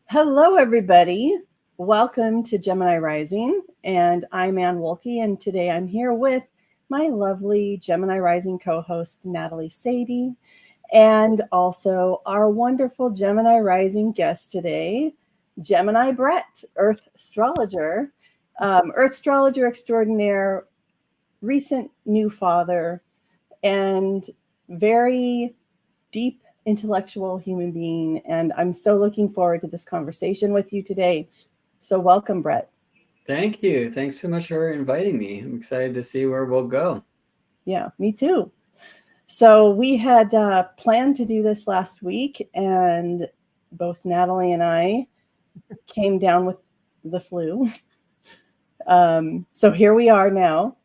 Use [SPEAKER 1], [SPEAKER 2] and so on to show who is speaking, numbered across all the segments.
[SPEAKER 1] Hello, everybody. Welcome to Gemini Rising, and I'm Ann Wolke, and today I'm here with my lovely Gemini Rising co-host, Natalie Sadie, and also our wonderful Gemini Rising guest today, Gemini Brett, Earth Astrologer, Earth Astrologer extraordinaire, recent new father, and very deep intellectual human being. And I'm so looking forward to this conversation with you today. So welcome, Brett.
[SPEAKER 2] Thank you. Thanks so much for inviting me. I'm excited to see where we'll go.
[SPEAKER 1] Yeah, me too. So we had planned to do this last week, and both Natalie and I came down with the flu. So here we are now.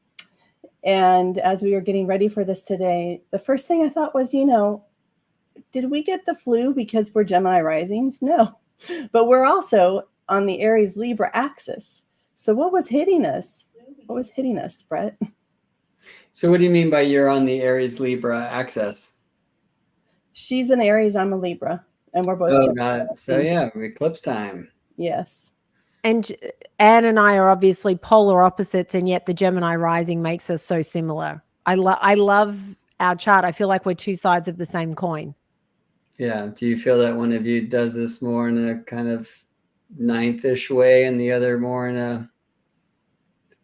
[SPEAKER 1] And as we were getting ready for this today, the first thing I thought was, did we get the flu because we're Gemini risings? No, but we're also on the Aries Libra axis. So what was hitting us? What was hitting us, Brett?
[SPEAKER 2] So what do you mean by you're on the Aries Libra axis?
[SPEAKER 1] She's an Aries, I'm a Libra, and we're both.
[SPEAKER 2] Oh, got it. So yeah, eclipse time.
[SPEAKER 1] Yes.
[SPEAKER 3] And Anne and I are obviously polar opposites, and yet the Gemini rising makes us so similar. I love our chart. I feel like we're two sides of the same coin.
[SPEAKER 2] Yeah. Do you feel that one of you does this more in a kind of ninth-ish way and the other more in a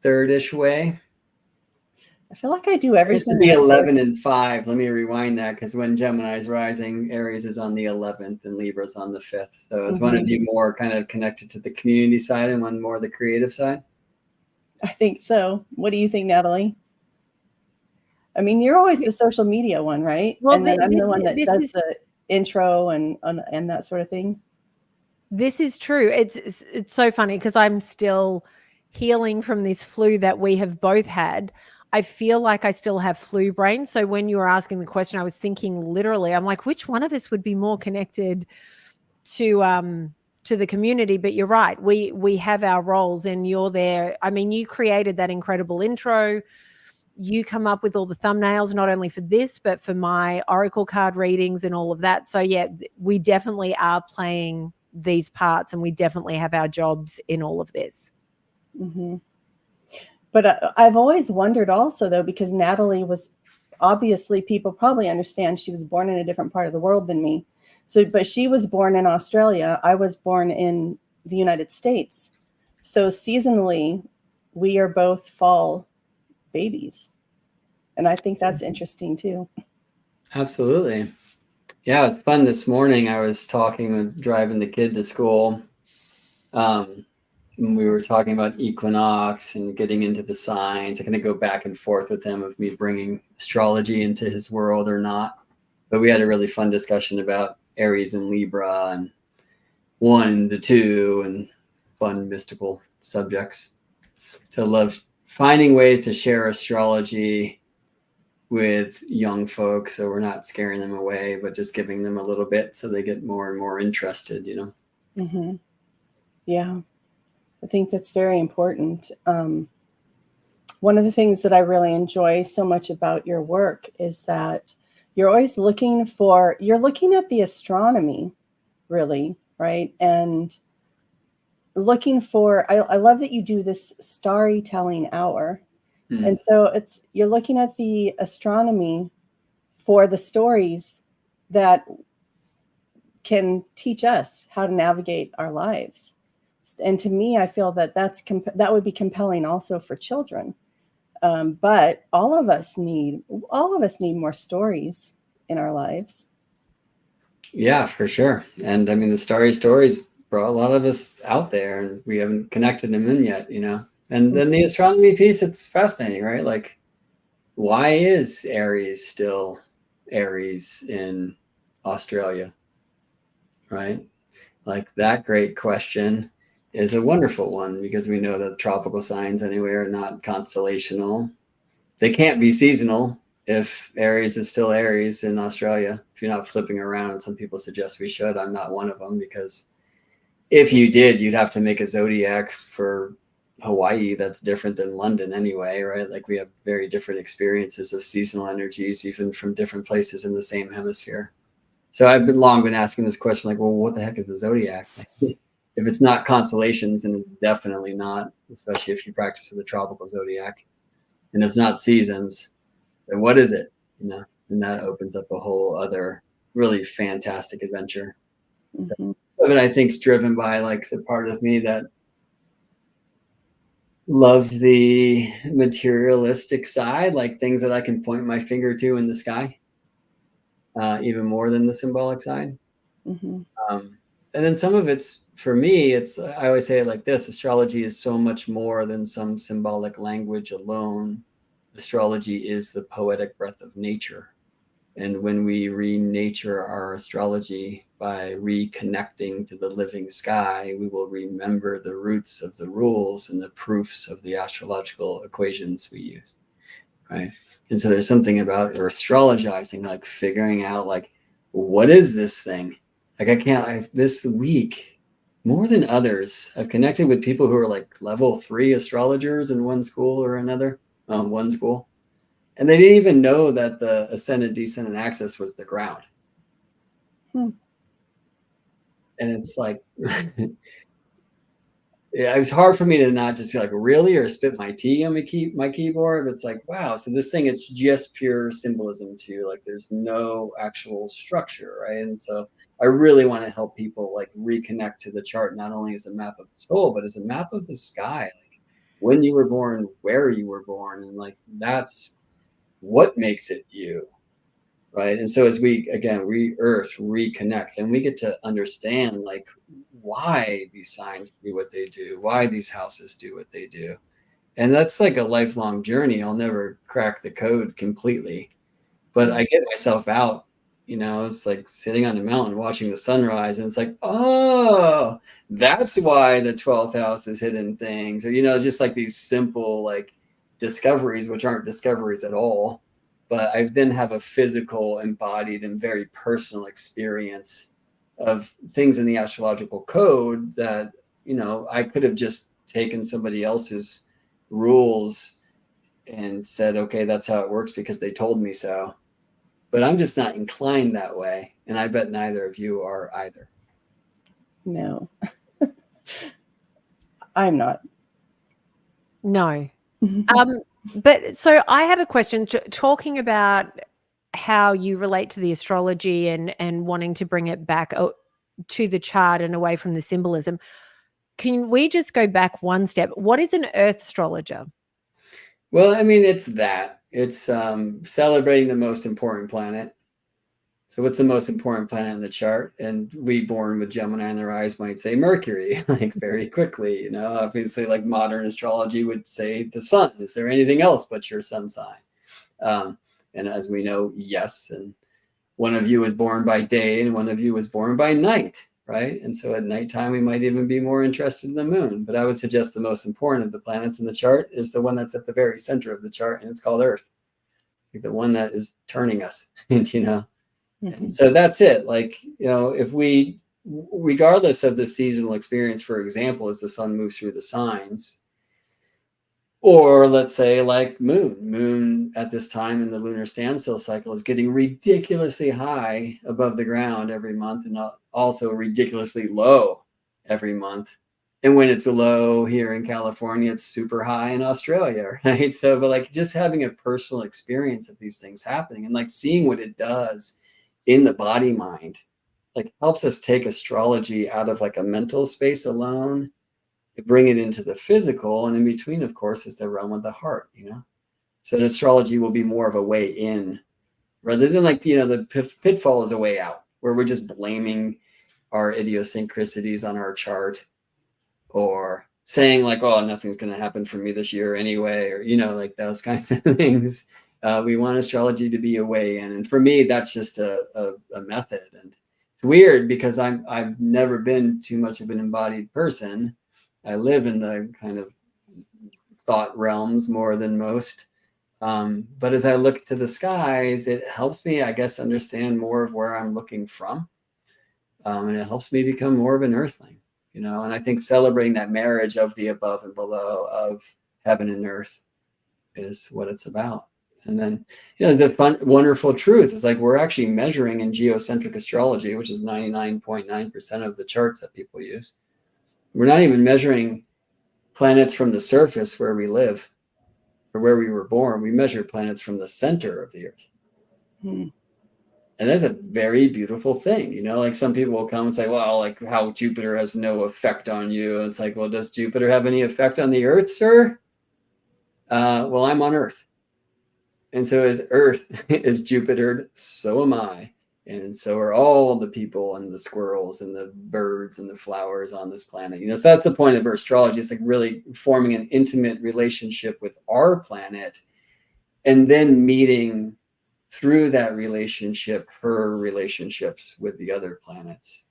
[SPEAKER 2] third-ish way?
[SPEAKER 1] I feel like I do everything.
[SPEAKER 2] It should be 11 and 5. Let me rewind that, because when Gemini's rising, Aries is on the 11th and Libra's on the 5th. So is one of you more kind of connected to the community side and one more the creative side?
[SPEAKER 1] I think so. What do you think, Natalie? I mean, you're always the social media one, right?
[SPEAKER 3] Well,
[SPEAKER 1] and then I'm the one that does the intro and that sort of thing.
[SPEAKER 3] This is true. It's so funny because I'm still healing from this flu that we have both had. I feel like I still have flu brain. So when you were asking the question, I was thinking literally, I'm like, which one of us would be more connected to the community? But you're right. We have our roles, and you're there. I mean, you created that incredible intro. You come up with all the thumbnails, not only for this, but for my oracle card readings and all of that. So yeah, we definitely are playing these parts, and we definitely have our jobs in all of this.
[SPEAKER 1] Mm-hmm. But I've always wondered also, though, because Natalie was obviously, people probably understand she was born in a different part of the world than me. So, but she was born in Australia. I was born in the United States. So seasonally, we are both fall babies. And I think that's interesting too.
[SPEAKER 2] Absolutely. Yeah, it's fun. This morning I was driving the kid to school. And we were talking about equinox and getting into the signs. I'm going to go back and forth with him of me bringing astrology into his world or not. But we had a really fun discussion about Aries and Libra and 1 and the 2 and fun mystical subjects. So I love finding ways to share astrology with young folks, so we're not scaring them away, but just giving them a little bit so they get more and more interested,
[SPEAKER 1] Mm-hmm. Yeah, I think that's very important. One of the things that I really enjoy so much about your work is that you're always looking at the astronomy, really, right? And looking for, I love that you do this storytelling hour. Mm. And so you're looking at the astronomy for the stories that can teach us how to navigate our lives. And to me, I feel that that would be compelling also for children. But all of us need more stories in our lives.
[SPEAKER 2] Yeah, for sure. And I mean, the stories brought a lot of us out there, and we haven't connected them in yet, And then the astronomy piece, it's fascinating, right? Like, why is Aries still Aries in Australia, right? Like, that great question is a wonderful one, because we know that the tropical signs anyway are not constellational. They can't be seasonal if Aries is still Aries in Australia, if you're not flipping around. And some people suggest we should. I'm not one of them, because if you did, you'd have to make a zodiac for Hawaii that's different than London anyway, right? Like we have very different experiences of seasonal energies, even from different places in the same hemisphere. So I've long been asking this question, like, well, what the heck is the zodiac? If it's not constellations, and it's definitely not, especially if you practice with the tropical zodiac, and it's not seasons, then what is it? You know, and that opens up a whole other really fantastic adventure. So, but I think it's driven by like the part of me that loves the materialistic side, like things that I can point my finger to in the sky, even more than the symbolic side. And then some of it's, for me, it's, I always say it like this: astrology is so much more than some symbolic language alone. Astrology is the poetic breath of nature. And when we re-nature our astrology by reconnecting to the living sky, we will remember the roots of the rules and the proofs of the astrological equations we use, right? And so there's something about astrologizing, like figuring out, like, what is this thing? Like this week, more than others, I've connected with people who are like level 3 astrologers in one school or another, one school. And they didn't even know that the ascendant, descendant axis was the ground. And it's like, yeah, it's hard for me to not just be like, really, or spit my tea on my keyboard. But it's like, wow, so this thing, it's just pure symbolism too. Like there's no actual structure, right? And so I really want to help people like reconnect to the chart, not only as a map of the soul, but as a map of the sky. Like when you were born, where you were born, and like that's what makes it you, right? And so as we, again, reconnect, and we get to understand like why these signs do what they do, why these houses do what they do. And that's like a lifelong journey. I'll never crack the code completely, but I get myself out, you know, it's like sitting on a mountain watching the sunrise, and it's like, oh, that's why the 12th house is hidden things, or, you know, just like these simple like discoveries, which aren't discoveries at all. But I then have a physical, embodied, and very personal experience of things in the astrological code that, you know, I could have just taken somebody else's rules and said, okay, that's how it works because they told me so. But I'm just not inclined that way. And I bet neither of you are either.
[SPEAKER 1] No, I'm not.
[SPEAKER 3] No. But so I have a question, talking about how you relate to the astrology and wanting to bring it back to the chart and away from the symbolism. Can we just go back one step? What is an earth astrologer?
[SPEAKER 2] Well, I mean, it's celebrating the most important planet. So what's the most important planet in the chart? And we born with Gemini in their eyes might say Mercury, like very quickly, you know, obviously like modern astrology would say the sun. Is there anything else but your sun sign? And as we know, yes. And one of you was born by day and one of you was born by night, right? And so at nighttime, we might even be more interested in the moon. But I would suggest the most important of the planets in the chart is the one that's at the very center of the chart, and it's called Earth. Like the one that is turning us, and, you know, and so that's it. Like, you know, if we, regardless of the seasonal experience, for example, as the sun moves through the signs, or let's say like moon at this time in the lunar standstill cycle is getting ridiculously high above the ground every month, and also ridiculously low every month. And when it's low here in California, it's super high in Australia, right? So, but like just having a personal experience of these things happening and like seeing what it does in the body mind, like helps us take astrology out of like a mental space alone, bring it into the physical, and in between, of course, is the realm of the heart, you know. So astrology will be more of a way in, rather than like, you know, the pitfall is a way out, where we're just blaming our idiosyncrasies on our chart, or saying like, oh, nothing's going to happen for me this year anyway, or, you know, like those kinds of things. We want astrology to be a way in, and for me, that's just a method. And it's weird because I've never been too much of an embodied person. I live in the kind of thought realms more than most. But as I look to the skies, it helps me, I guess, understand more of where I'm looking from. And it helps me become more of an earthling, you know, and I think celebrating that marriage of the above and below, of heaven and earth, is what it's about. And then, you know, the fun, wonderful truth is like we're actually measuring in geocentric astrology, which is 99.9% of the charts that people use. We're not even measuring planets from the surface where we live or where we were born. We measure planets from the center of the earth.
[SPEAKER 1] Hmm.
[SPEAKER 2] And that's a very beautiful thing. You know, like some people will come and say, well, like how Jupiter has no effect on you. And it's like, well, does Jupiter have any effect on the earth, sir? Well, I'm on Earth. And so as Earth is Jupiter, so am I. And so are all the people and the squirrels and the birds and the flowers on this planet. You know, so that's the point of astrology. It's like really forming an intimate relationship with our planet and then meeting through that relationship, her relationships with the other planets.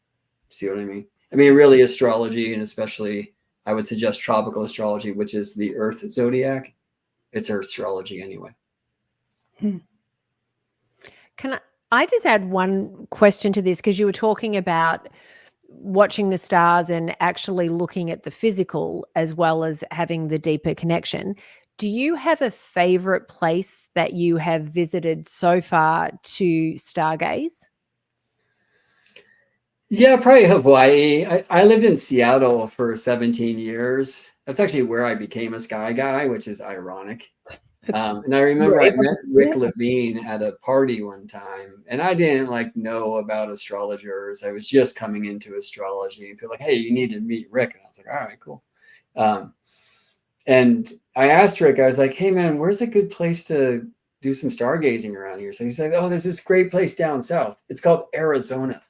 [SPEAKER 2] See what I mean? I mean, really astrology, and especially I would suggest tropical astrology, which is the Earth zodiac. It's Earth astrology anyway.
[SPEAKER 3] Can I just add one question to this? Because you were talking about watching the stars and actually looking at the physical as well as having the deeper connection. Do you have a favorite place that you have visited so far to stargaze?
[SPEAKER 2] Yeah, probably Hawaii. I lived in Seattle for 17 years. That's actually where I became a sky guy, which is ironic. And I remember I met Rick Levine at a party one time, and I didn't like know about astrologers. I was just coming into astrology, and people were like, hey, you need to meet Rick. And I was like, all right, cool. And I asked Rick, I was like, hey man, where's a good place to do some stargazing around here? So he said, oh, there's this great place down south. It's called Arizona.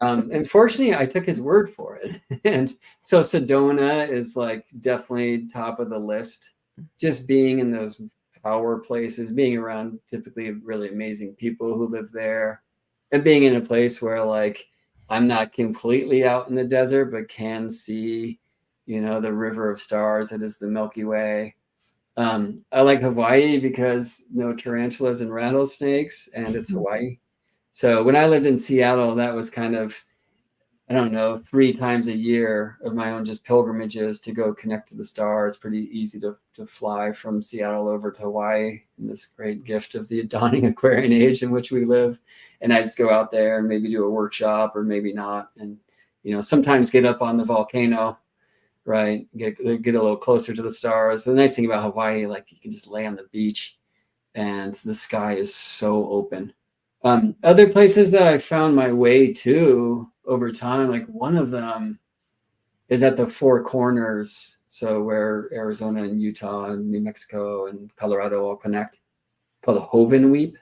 [SPEAKER 2] And fortunately, I took his word for it. And so Sedona is like definitely top of the list. Just being in those power places, being around typically really amazing people who live there, and being in a place where like I'm not completely out in the desert, but can see, you know, the river of stars that is the Milky Way. I like Hawaii because no tarantulas and rattlesnakes, and it's Hawaii. So when I lived in Seattle, that was kind of, I don't know, 3 times a year of my own just pilgrimages to go connect to the stars. It's pretty easy to fly from Seattle over to Hawaii, in this great gift of the dawning Aquarian age in which we live. And I just go out there and maybe do a workshop or maybe not. And, you know, sometimes get up on the volcano, right? Get a little closer to the stars. But the nice thing about Hawaii, like you can just lay on the beach and the sky is so open. Other places that I found my way to over time, like one of them is at the Four Corners. So where Arizona and Utah and New Mexico and Colorado all connect, called Hovenweep.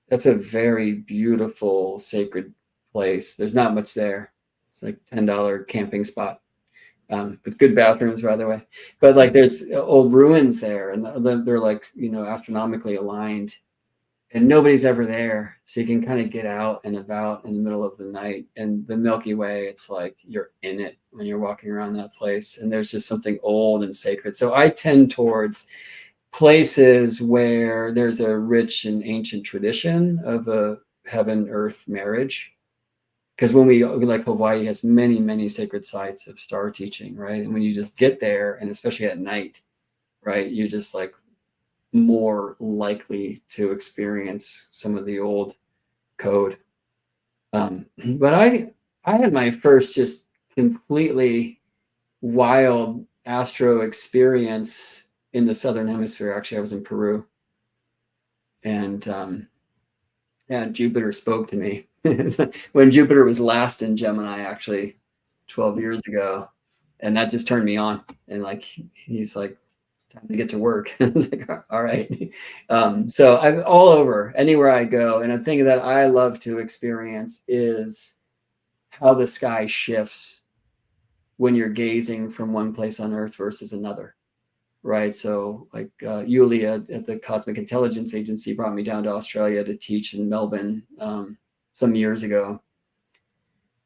[SPEAKER 2] That's a very beautiful, sacred place. There's not much there. It's like $10 camping spot with good bathrooms, by the way. But like there's old ruins there, and they're like, you know, astronomically aligned. And nobody's ever there. So you can kind of get out and about in the middle of the night. And the Milky Way, it's like you're in it when you're walking around that place. And there's just something old and sacred. So I tend towards places where there's a rich and ancient tradition of a heaven-earth marriage. Because when we, like Hawaii has many, many sacred sites of star teaching, right? And when you just get there, and especially at night, right, you're just like, more likely to experience some of the old code. But I had my first just completely wild astro experience in the Southern Hemisphere. Actually, I was in Peru, and Jupiter spoke to me when Jupiter was last in Gemini, actually 12 years ago. And that just turned me on. And like, he's like, time to get to work. I was like, all right. So I'm all over, anywhere I go. And a thing that I love to experience is how the sky shifts when you're gazing from one place on Earth versus another, right? So like Yulia at the Cosmic Intelligence Agency brought me down to Australia to teach in Melbourne some years ago.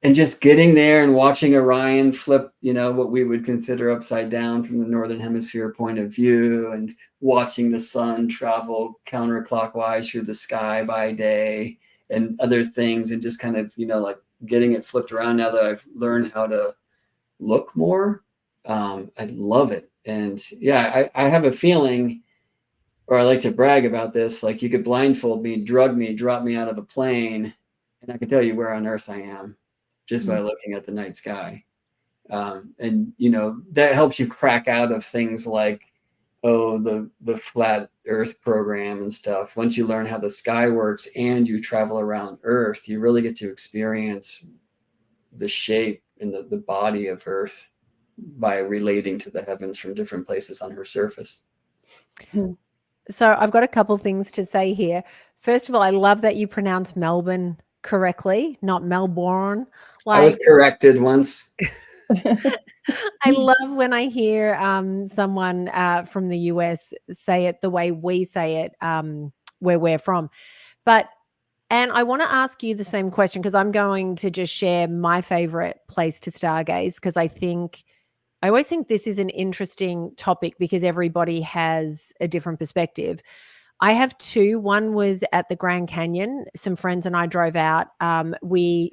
[SPEAKER 2] And just getting there and watching Orion flip, you know, what we would consider upside down from the Northern Hemisphere point of view, and watching the sun travel counterclockwise through the sky by day and other things, and just kind of, you know, like getting it flipped around now that I've learned how to look more, I love it. And yeah, I have a feeling, or I like to brag about this, like you could blindfold me, drug me, drop me out of a plane, and I can tell you where on earth I am just by looking at the night sky. And that helps you crack out of things like, oh, the flat earth program and stuff. Once you learn how the sky works and you travel around earth, you really get to experience the shape and the body of earth by relating to the heavens from different places on her surface.
[SPEAKER 3] So I've got a couple things to say here. First of all, I love that you pronounce Melbourne correctly, not Melbourne.
[SPEAKER 2] I was corrected once.
[SPEAKER 3] I love when I hear someone from the US say it the way we say it, where we're from. And I want to ask you the same question, because I'm going to just share my favorite place to stargaze, because I always think this is an interesting topic because everybody has a different perspective. I have two. One was at the Grand Canyon. Some friends and I drove out. We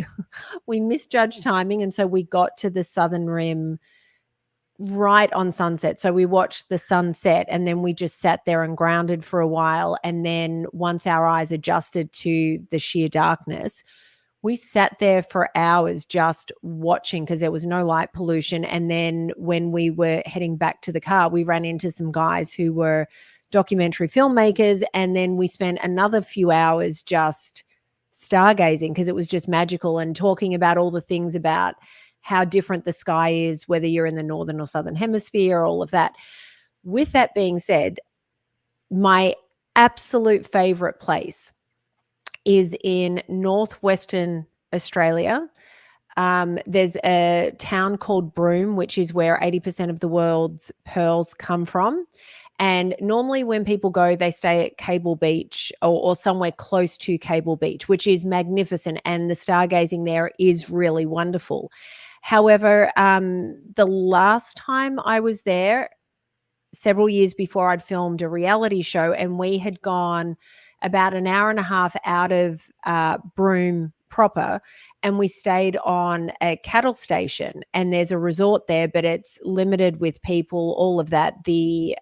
[SPEAKER 3] misjudged timing, and so we got to the southern rim right on sunset. So we watched the sunset, and then we just sat there and grounded for a while. And then once our eyes adjusted to the sheer darkness, we sat there for hours just watching because there was no light pollution. And then when we were heading back to the car, we ran into some guys who were documentary filmmakers. And then we spent another few hours just stargazing because it was just magical, and talking about all the things about how different the sky is, whether you're in the northern or southern hemisphere, all of that. With that being said, my absolute favorite place is in northwestern Australia. There's a town called Broome, which is where 80% of the world's pearls come from. And normally when people go, they stay at Cable Beach or somewhere close to Cable Beach, which is magnificent. And the stargazing there is really wonderful. However, the last time I was there, several years before, I'd filmed a reality show, and we had gone about an hour and a half out of Broome proper, and we stayed on a cattle station, and there's a resort there, but it's limited with people, all of that. The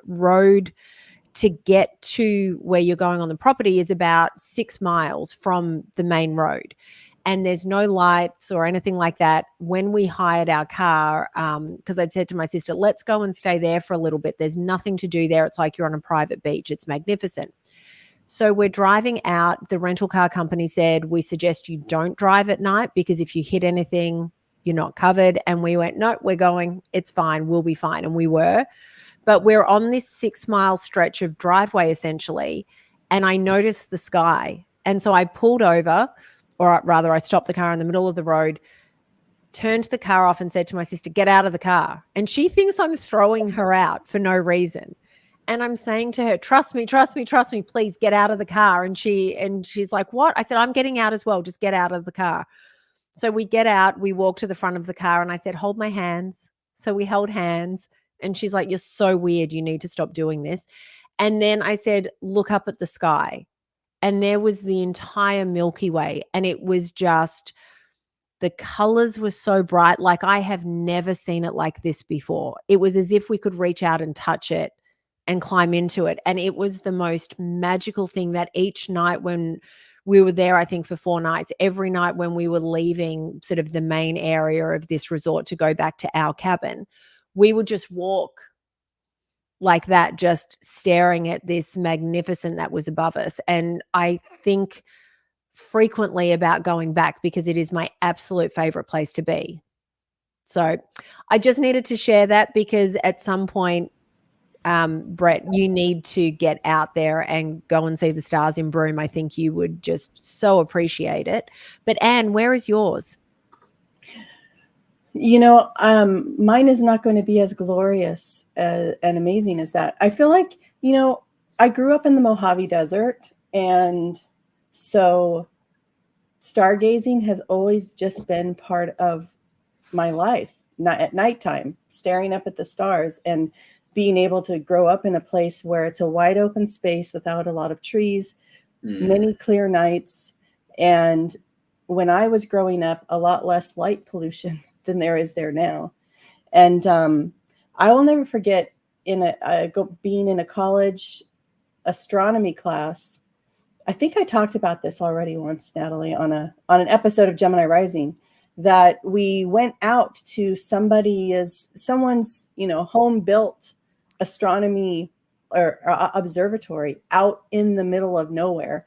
[SPEAKER 3] road to get to where you're going on the property is about 6 miles from the main road, and there's no lights or anything like that. When we hired our car, because I'd said to my sister, let's go and stay there for a little bit. There's nothing to do there. It's like you're on a private beach. It's magnificent. So we're driving out. The rental car company said, we suggest you don't drive at night because if you hit anything, you're not covered. And we went, no, we're going. It's fine. We'll be fine. And we were. But we're on this 6 mile stretch of driveway essentially. And I noticed the sky. And so I pulled over, or rather I stopped the car in the middle of the road, turned the car off and said to my sister, get out of the car. And she thinks I'm throwing her out for no reason. And I'm saying to her, trust me, please get out of the car. And she's like, what? I said, I'm getting out as well. Just get out of the car. So we get out, we walk to the front of the car, and I said, hold my hands. So we held hands, and she's like, you're so weird. You need to stop doing this. And then I said, look up at the sky. And there was the entire Milky Way. And it was just, the colors were so bright. Like I have never seen it like this before. It was as if we could reach out and touch it and climb into it. And it was the most magical thing that each night when we were there, I think for 4 nights, every night when we were leaving sort of the main area of this resort to go back to our cabin, we would just walk like that, just staring at this magnificent that was above us. And I think frequently about going back because it is my absolute favorite place to be. So I just needed to share that because at some point, Brett, you need to get out there and go and see the stars in Broome. I think you would just so appreciate it. But Anne, where is yours?
[SPEAKER 1] Mine is not going to be as glorious and amazing as that. I feel like, I grew up in the Mojave Desert, and so stargazing has always just been part of my life, not at nighttime, staring up at the stars and being able to grow up in a place where it's a wide open space without a lot of trees, many clear nights. And when I was growing up, a lot less light pollution than there is there now. And I will never forget being in a college astronomy class. I think I talked about this already once, Natalie, on an episode of Gemini Rising, that we went out to someone's, home built astronomy or observatory out in the middle of nowhere.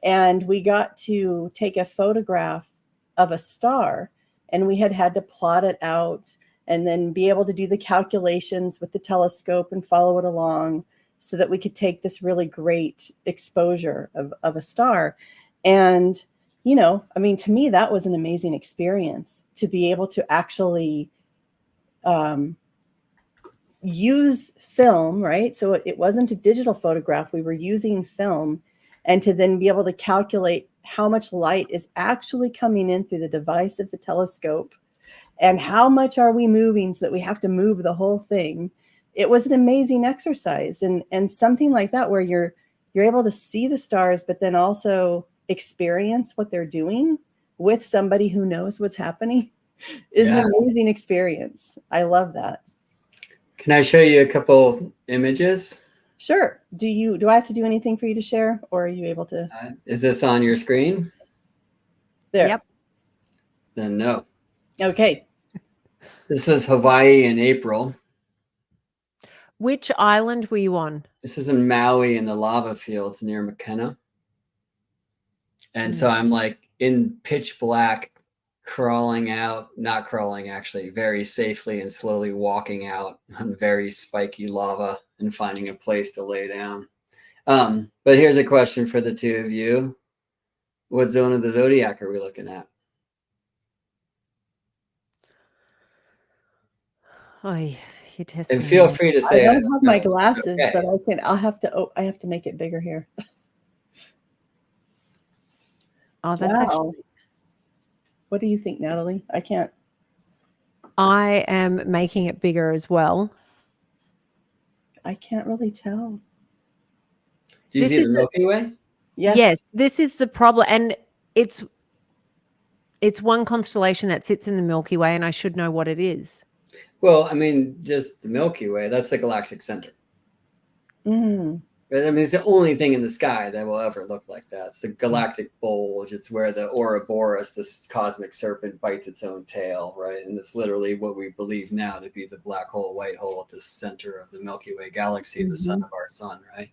[SPEAKER 1] And we got to take a photograph of a star, and we had to plot it out and then be able to do the calculations with the telescope and follow it along so that we could take this really great exposure of a star. And, to me, that was an amazing experience to be able to actually use film, right? So it wasn't a digital photograph. We were using film, and to then be able to calculate how much light is actually coming in through the device of the telescope and how much are we moving so that we have to move the whole thing. It was an amazing exercise, and something like that where you're able to see the stars, but then also experience what they're doing with somebody who knows what's happening is an amazing experience. I love that.
[SPEAKER 2] Can I show you a couple images?
[SPEAKER 1] Sure. Do I have to do anything for you to share, or are you able to?
[SPEAKER 2] Is this on your screen?
[SPEAKER 1] There.
[SPEAKER 3] Yep.
[SPEAKER 2] Then no.
[SPEAKER 1] Okay.
[SPEAKER 2] This was Hawaii in April.
[SPEAKER 3] Which island were you on?
[SPEAKER 2] This is in Maui in the lava fields near Makena. And so I'm like in pitch black, crawling out, not crawling actually, very safely and slowly walking out on very spiky lava and finding a place to lay down. But here's a question for the two of you. What zone of the zodiac are we looking at?
[SPEAKER 3] Oh, you're testing
[SPEAKER 2] And feel
[SPEAKER 3] me.
[SPEAKER 2] free to
[SPEAKER 1] I
[SPEAKER 2] say
[SPEAKER 1] don't have my glasses,
[SPEAKER 2] okay.
[SPEAKER 1] but I have to make it bigger here.
[SPEAKER 3] Oh, that's actually.
[SPEAKER 1] What do you think, Natalie? I can't.
[SPEAKER 3] I am making it bigger as well.
[SPEAKER 1] I can't really tell.
[SPEAKER 2] Do you see the Milky Way?
[SPEAKER 1] Yes.
[SPEAKER 3] This is the problem, and it's one constellation that sits in the Milky Way, and I should know what it is.
[SPEAKER 2] Well, I mean, just the Milky Way, that's the galactic center.
[SPEAKER 1] Mm.
[SPEAKER 2] I mean, it's the only thing in the sky that will ever look like that. It's the galactic bulge. It's where the Ouroboros, this cosmic serpent, bites its own tail, right? And it's literally what we believe now to be the black hole, white hole at the center of the Milky Way galaxy, the sun of our sun, right?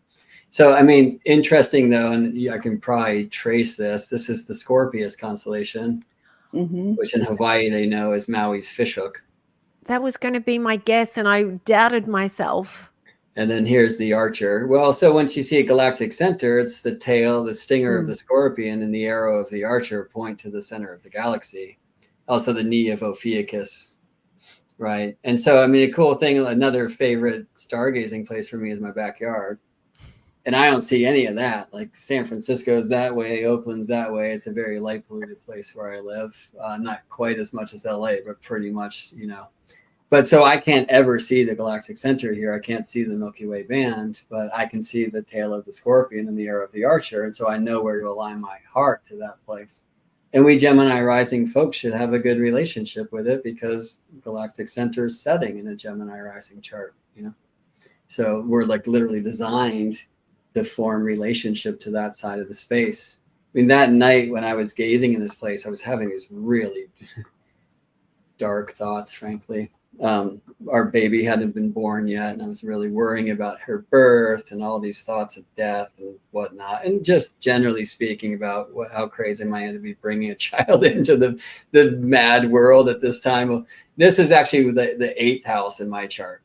[SPEAKER 2] So, I mean, interesting though, and I can probably trace this. This is the Scorpius constellation, which in Hawaii they know as Maui's fishhook.
[SPEAKER 3] That was going to be my guess, and I doubted myself.
[SPEAKER 2] And then here's the Archer. Well, so once you see a galactic center, it's the tail, the stinger of the Scorpion, and the arrow of the Archer point to the center of the galaxy. Also the knee of Ophiuchus, right? And so, I mean, a cool thing, another favorite stargazing place for me is my backyard. And I don't see any of that. Like San Francisco's that way, Oakland's that way. It's a very light polluted place where I live. Not quite as much as LA, but pretty much, But so I can't ever see the galactic center here. I can't see the Milky Way band, but I can see the tail of the Scorpion and the arrow of the Archer. And so I know where to align my heart to that place. And we Gemini rising folks should have a good relationship with it because galactic center is setting in a Gemini rising chart, So we're like literally designed to form relationship to that side of the space. I mean, that night when I was gazing in this place, I was having these really dark thoughts, frankly. Our baby hadn't been born yet, and I was really worrying about her birth and all these thoughts of death and whatnot, and just generally speaking about how crazy am I going to be bringing a child into the mad world at this time. This is actually the 8th house in my chart.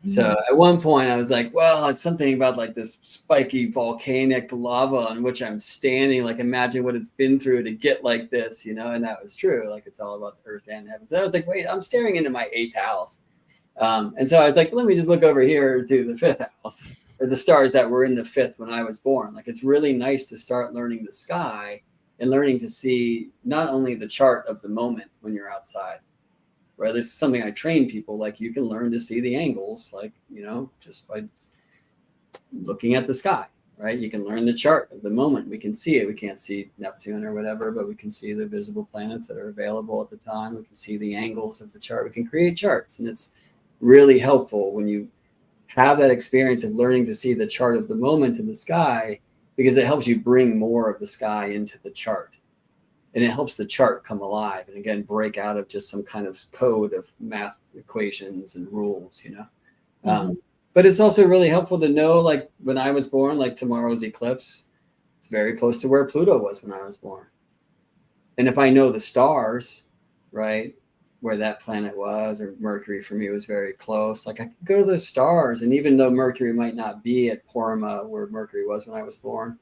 [SPEAKER 2] So at one point I was like, well, it's something about like this spiky volcanic lava on which I'm standing. Like, imagine what it's been through to get like this, and that was true. Like, it's all about the earth and heaven. So I was like, wait, I'm staring into my 8th house. And so I was like, let me just look over here to the 5th house, or the stars that were in the 5th when I was born. Like, it's really nice to start learning the sky and learning to see not only the chart of the moment when you're outside, right? This is something I train people. Like, you can learn to see the angles, like, just by looking at the sky. right? You can learn the chart of the moment. We can see it. We can't see Neptune or whatever, but we can see the visible planets that are available at the time. We can see the angles of the chart. We can create charts. And it's really helpful when you have that experience of learning to see the chart of the moment in the sky, because it helps you bring more of the sky into the chart. And it helps the chart come alive and again break out of just some kind of code of math equations and rules, you know. But it's also really helpful to know, like when I was born, like tomorrow's eclipse, it's very close to where Pluto was when I was born. And if I know the stars, right, where that planet was, or Mercury for me was very close, like I could go to those stars. And even though Mercury might not be at Porma where Mercury was when I was born,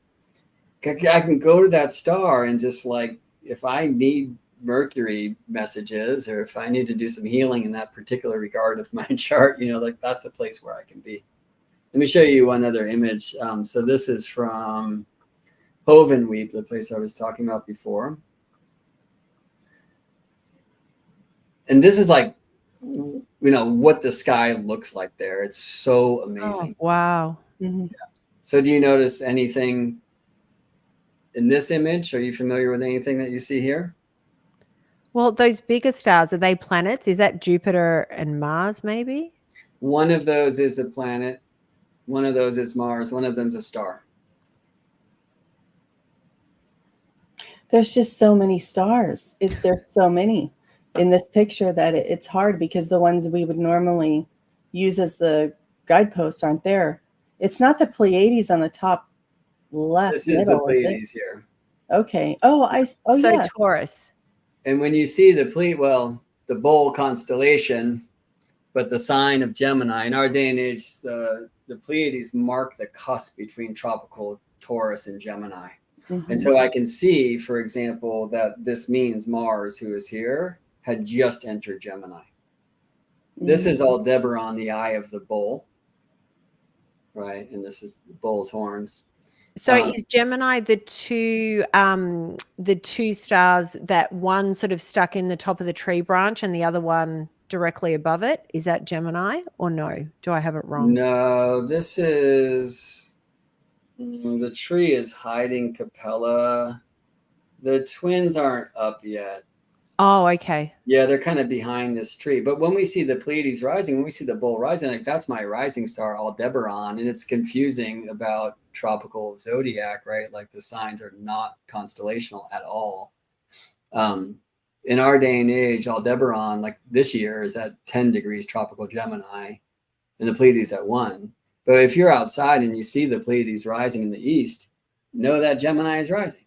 [SPEAKER 2] I can go to that star and just like, if I need Mercury messages, or if I need to do some healing in that particular regard of my chart, you know, like that's a place where I can be. Let me show you one other image. So this is from Hovenweep, the place I was talking about before. And this is like, you know, what the sky looks like there. It's so amazing.
[SPEAKER 3] Oh, wow.
[SPEAKER 1] Mm-hmm.
[SPEAKER 2] So do you notice anything in this image? Are you familiar with anything that you see here?
[SPEAKER 3] Well, those bigger stars, are they planets? Is that Jupiter and Mars, maybe?
[SPEAKER 2] One of those is a planet. One of those is Mars. One of them's a star.
[SPEAKER 1] There's just so many stars. There's so many in this picture that it's hard, because the ones we would normally use as the guideposts aren't there. It's not the Pleiades on the top left.
[SPEAKER 2] This is the Pleiades here.
[SPEAKER 1] Okay.
[SPEAKER 3] So
[SPEAKER 1] Yeah.
[SPEAKER 3] Taurus.
[SPEAKER 2] And when you see the the bull constellation, but the sign of Gemini, in our day and age, the Pleiades mark the cusp between tropical Taurus and Gemini.
[SPEAKER 1] Mm-hmm.
[SPEAKER 2] And so I can see, for example, that this means Mars, who is here, had just entered Gemini. Mm-hmm. This is Aldebaran, the eye of the bull, right? And this is the bull's horns.
[SPEAKER 3] So is Gemini the two stars, that one sort of stuck in the top of the tree branch and the other one directly above it? Is that Gemini or no? Do I have it wrong?
[SPEAKER 2] No, this is, the tree is hiding Capella. The twins aren't up yet.
[SPEAKER 3] Oh, okay.
[SPEAKER 2] Yeah, they're kind of behind this tree. But when we see the Pleiades rising, when we see the bull rising, like that's my rising star, Aldebaran, and it's confusing about tropical zodiac, right? Like the signs are not constellational at all. In our day and age, Aldebaran, like this year, is at 10 degrees tropical Gemini, and the Pleiades at 1. But if you're outside and you see the Pleiades rising in the east, know that Gemini is rising.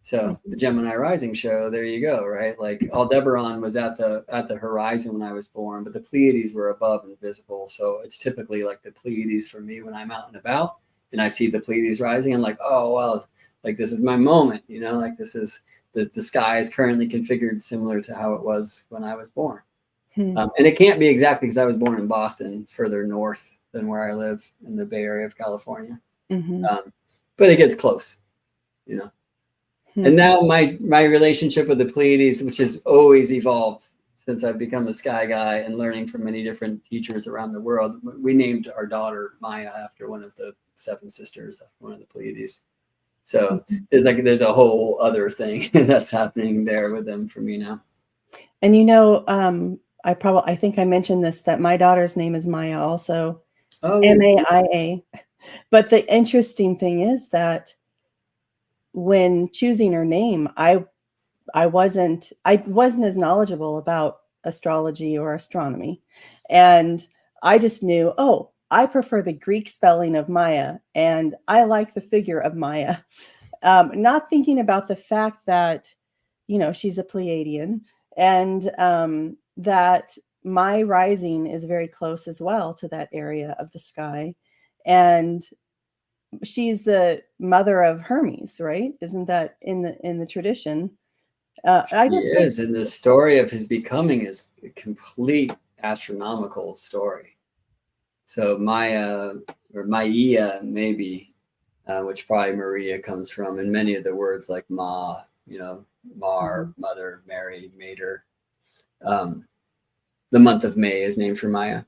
[SPEAKER 2] So the Gemini Rising Show, there you go, right? Like Aldebaran was at the horizon when I was born, but the Pleiades were above and visible. So it's typically like the Pleiades for me when I'm out and about and I see the Pleiades rising. I'm like, oh, well, like this is my moment, you know, like this is the sky is currently configured similar to how it was when I was born. And it can't be exactly because I was born in Boston, further north than where I live in the Bay Area of California. But it gets close, you know. And now my relationship with the Pleiades, which has always evolved since I've become a sky guy and learning from many different teachers around the world. We named our daughter Maya after one of the 7 sisters of one of the Pleiades. So there's a whole other thing that's happening there with them for me now.
[SPEAKER 1] And you know, I think I mentioned this, that my daughter's name is Maya also. Oh. Maia. But the interesting thing is that when choosing her name, I wasn't as knowledgeable about astrology or astronomy. And I just knew, oh, I prefer the Greek spelling of Maya, and I like the figure of Maya. Not thinking about the fact that, you know, she's a Pleiadian, and that my rising is very close as well to that area of the sky. And she's the mother of Hermes, right? Isn't that in the tradition?
[SPEAKER 2] Yes, and the story of his becoming is a complete astronomical story. So Maya, or Maia maybe, which probably Maria comes from, and many of the words like Ma, you know, Mar, mother, Mary, mater. The month of May is named for Maya.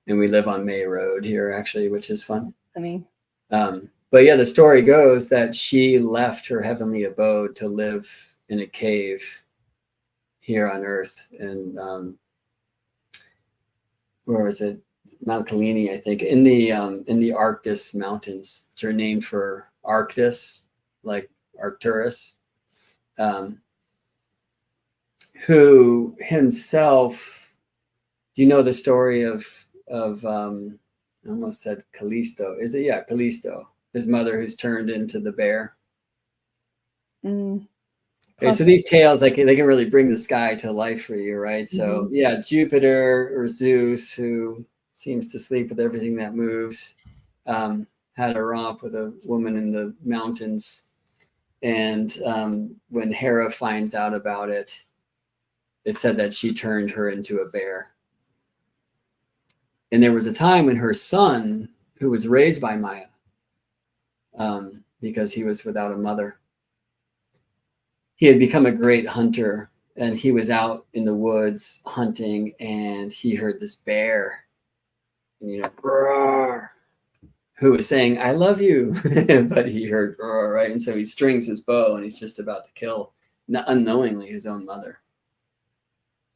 [SPEAKER 2] And we live on May Road here, actually, which is fun.
[SPEAKER 1] Funny.
[SPEAKER 2] But yeah, the story goes that she left her heavenly abode to live in a cave here on Earth, and where was it? Mount Kalini, I think, in the Arctis mountains, which are named for Arctis, like Arcturus, who himself. Do you know the story of I almost said Callisto? Is it? Yeah, Callisto, his mother who's turned into the bear. Okay, so these tales, like, they can really bring the sky to life for you, right? So yeah, Jupiter or Zeus, who seems to sleep with everything that moves, had a romp with a woman in the mountains, and when Hera finds out about it, it said that she turned her into a bear. And there was a time when her son, who was raised by Maya, because he was without a mother, he had become a great hunter, and he was out in the woods hunting, and he heard this bear, you know, roar, who was saying, "I love you," but he heard roar, right? And so he strings his bow, and he's just about to kill, unknowingly, his own mother.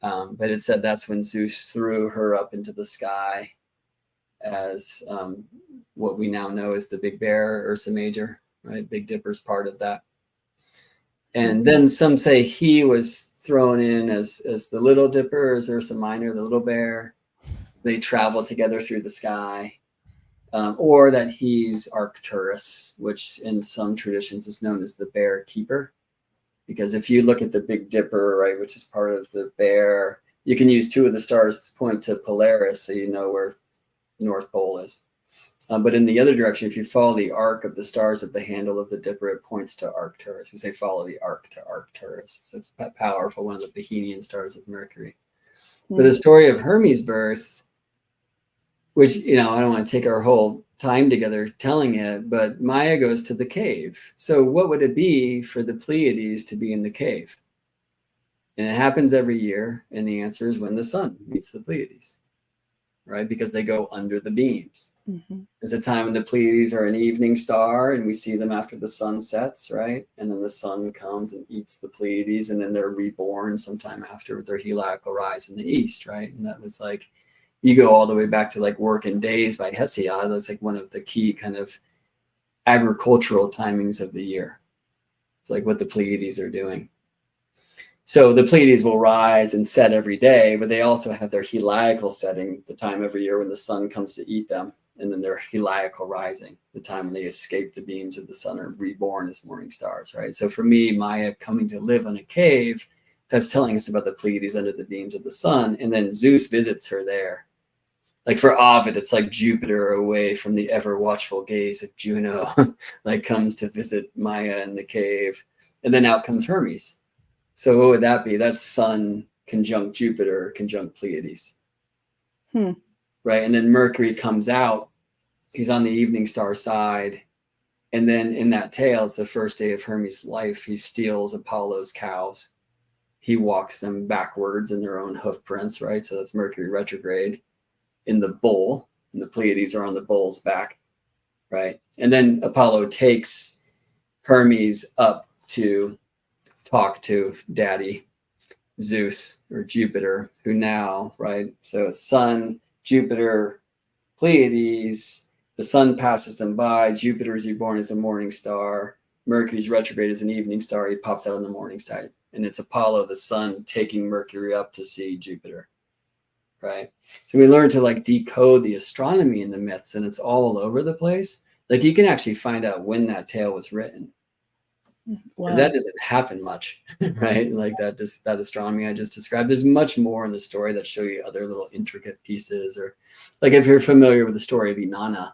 [SPEAKER 2] But it said that's when Zeus threw her up into the sky as what we now know as the Big Bear, Ursa Major, right? Big Dipper's part of that. And then some say he was thrown in as the Little Dipper, as Ursa Minor, the little bear. They travel together through the sky. Or that he's Arcturus, which in some traditions is known as the Bear Keeper. Because if you look at the Big Dipper, right, which is part of the bear, you can use two of the stars to point to Polaris, so you know where North Pole is. But in the other direction, if you follow the arc of the stars at the handle of the Dipper, it points to Arcturus. We say follow the arc to Arcturus. It's a powerful, one of the Bohemian stars of Mercury. But the story of Hermes' birth, which, you know, I don't want to take our whole time together telling it, but Maya goes to the cave. So what would it be for the Pleiades to be in the cave? And it happens every year. And the answer is when the sun meets the Pleiades, right? Because they go under the beams. There's a time when the Pleiades are an evening star, and we see them after the sun sets, right? And then the sun comes and eats the Pleiades, and then they're reborn sometime after with their heliacal rise in the east, right? And that was like, you go all the way back to like Working Days by Hesiod. That's like one of the key kind of agricultural timings of the year, like what the Pleiades are doing. So the Pleiades will rise and set every day, but they also have their heliacal setting, the time every year when the sun comes to eat them, and then their heliacal rising, the time when they escape the beams of the sun, are reborn as morning stars, right? So for me, Maya coming to live in a cave, that's telling us about the Pleiades under the beams of the sun, and then Zeus visits her there. Like for Ovid, it's like Jupiter away from the ever watchful gaze of Juno, like comes to visit Maya in the cave, and then out comes Hermes. So what would that be? That's Sun conjunct Jupiter conjunct Pleiades. Right? And then Mercury comes out. He's on the evening star side. And then in that tale, it's the first day of Hermes' life. He steals Apollo's cows. He walks them backwards in their own hoof prints, right? So that's Mercury retrograde in the bull. And the Pleiades are on the bull's back, right? And then Apollo takes Hermes up to talk to Daddy Zeus or Jupiter, who now, right? So it's Sun, Jupiter, Pleiades. The sun passes them by. Jupiter is reborn as a morning star. Mercury's retrograde as an evening star. He pops out on the morning side. And it's Apollo, the sun, taking Mercury up to see Jupiter, right? So we learn to like decode the astronomy in the myths, and it's all over the place. Like you can actually find out when that tale was written. Because that doesn't happen much, right? Like that astronomy I just described. There's much more in the story that show you other little intricate pieces, or like if you're familiar with the story of Inanna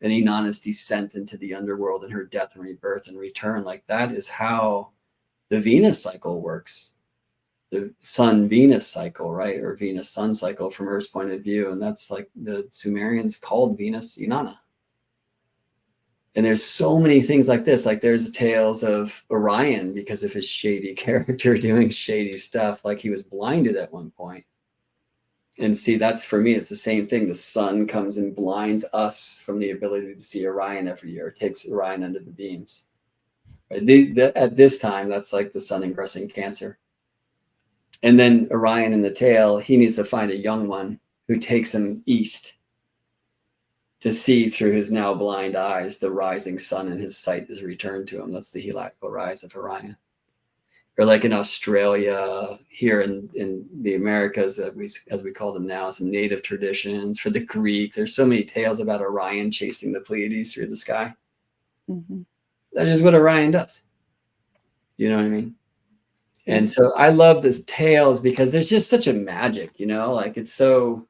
[SPEAKER 2] and Inanna's descent into the underworld and her death and rebirth and return, like that is how the Venus cycle works. The Sun-Venus cycle, right? Or Venus-Sun cycle from Earth's point of view. And that's like the Sumerians called Venus Inanna. And there's so many things like this. Like there's tales of Orion because of his shady character doing shady stuff. Like he was blinded at one point. And see, that's for me, it's the same thing. The sun comes and blinds us from the ability to see Orion every year. It takes Orion under the beams. Right? At this time, that's like the sun ingressing Cancer. And then Orion in the tail, he needs to find a young one who takes him east to see through his now blind eyes the rising sun, and his sight is returned to him. That's the heliacal rise of Orion. Or like in Australia, here in the Americas, as we call them now, some native traditions. For the Greek, there's so many tales about Orion chasing the Pleiades through the sky.
[SPEAKER 1] Mm-hmm.
[SPEAKER 2] That's just what Orion does. You know what I mean? And so I love this tales because there's just such a magic, you know, like it's so,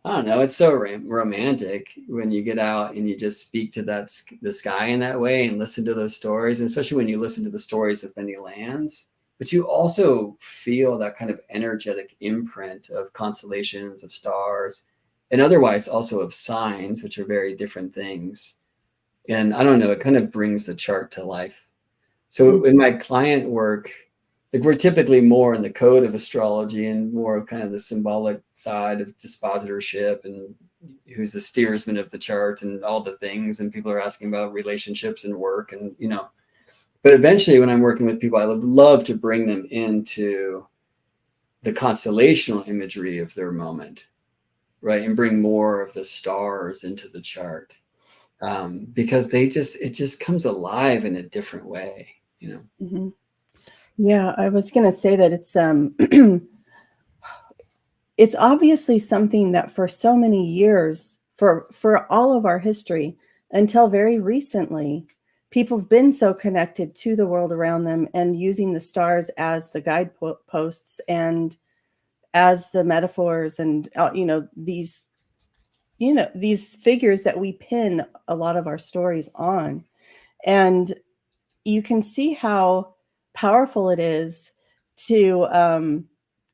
[SPEAKER 2] I don't know, it's so romantic when you get out and you just speak to the sky in that way and listen to those stories, and especially when you listen to the stories of many lands. But you also feel that kind of energetic imprint of constellations, of stars, and otherwise also of signs, which are very different things. And I don't know, it kind of brings the chart to life. So in my client work, like we're typically more in the code of astrology and more of kind of the symbolic side of dispositorship and who's the steersman of the chart and all the things. And people are asking about relationships and work and, you know, but eventually when I'm working with people, I would love to bring them into the constellational imagery of their moment, right? And bring more of the stars into the chart, because it just comes alive in a different way, you know?
[SPEAKER 1] Mm-hmm. Yeah, I was going to say that it's obviously something that for so many years, for all of our history, until very recently, people have been so connected to the world around them and using the stars as the guideposts and as the metaphors and these figures that we pin a lot of our stories on. And you can see how powerful it is to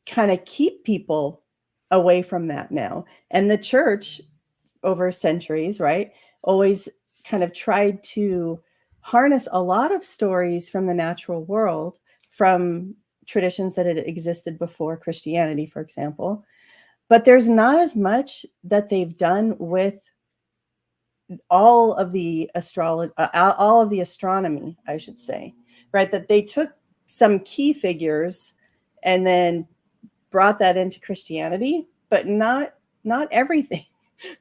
[SPEAKER 1] kind of keep people away from that now. And the church over centuries, right, always kind of tried to harness a lot of stories from the natural world, from traditions that had existed before Christianity, for example. But there's not as much that they've done with all of the astronomy, I should say, right? That they took some key figures and then brought that into Christianity, but not everything.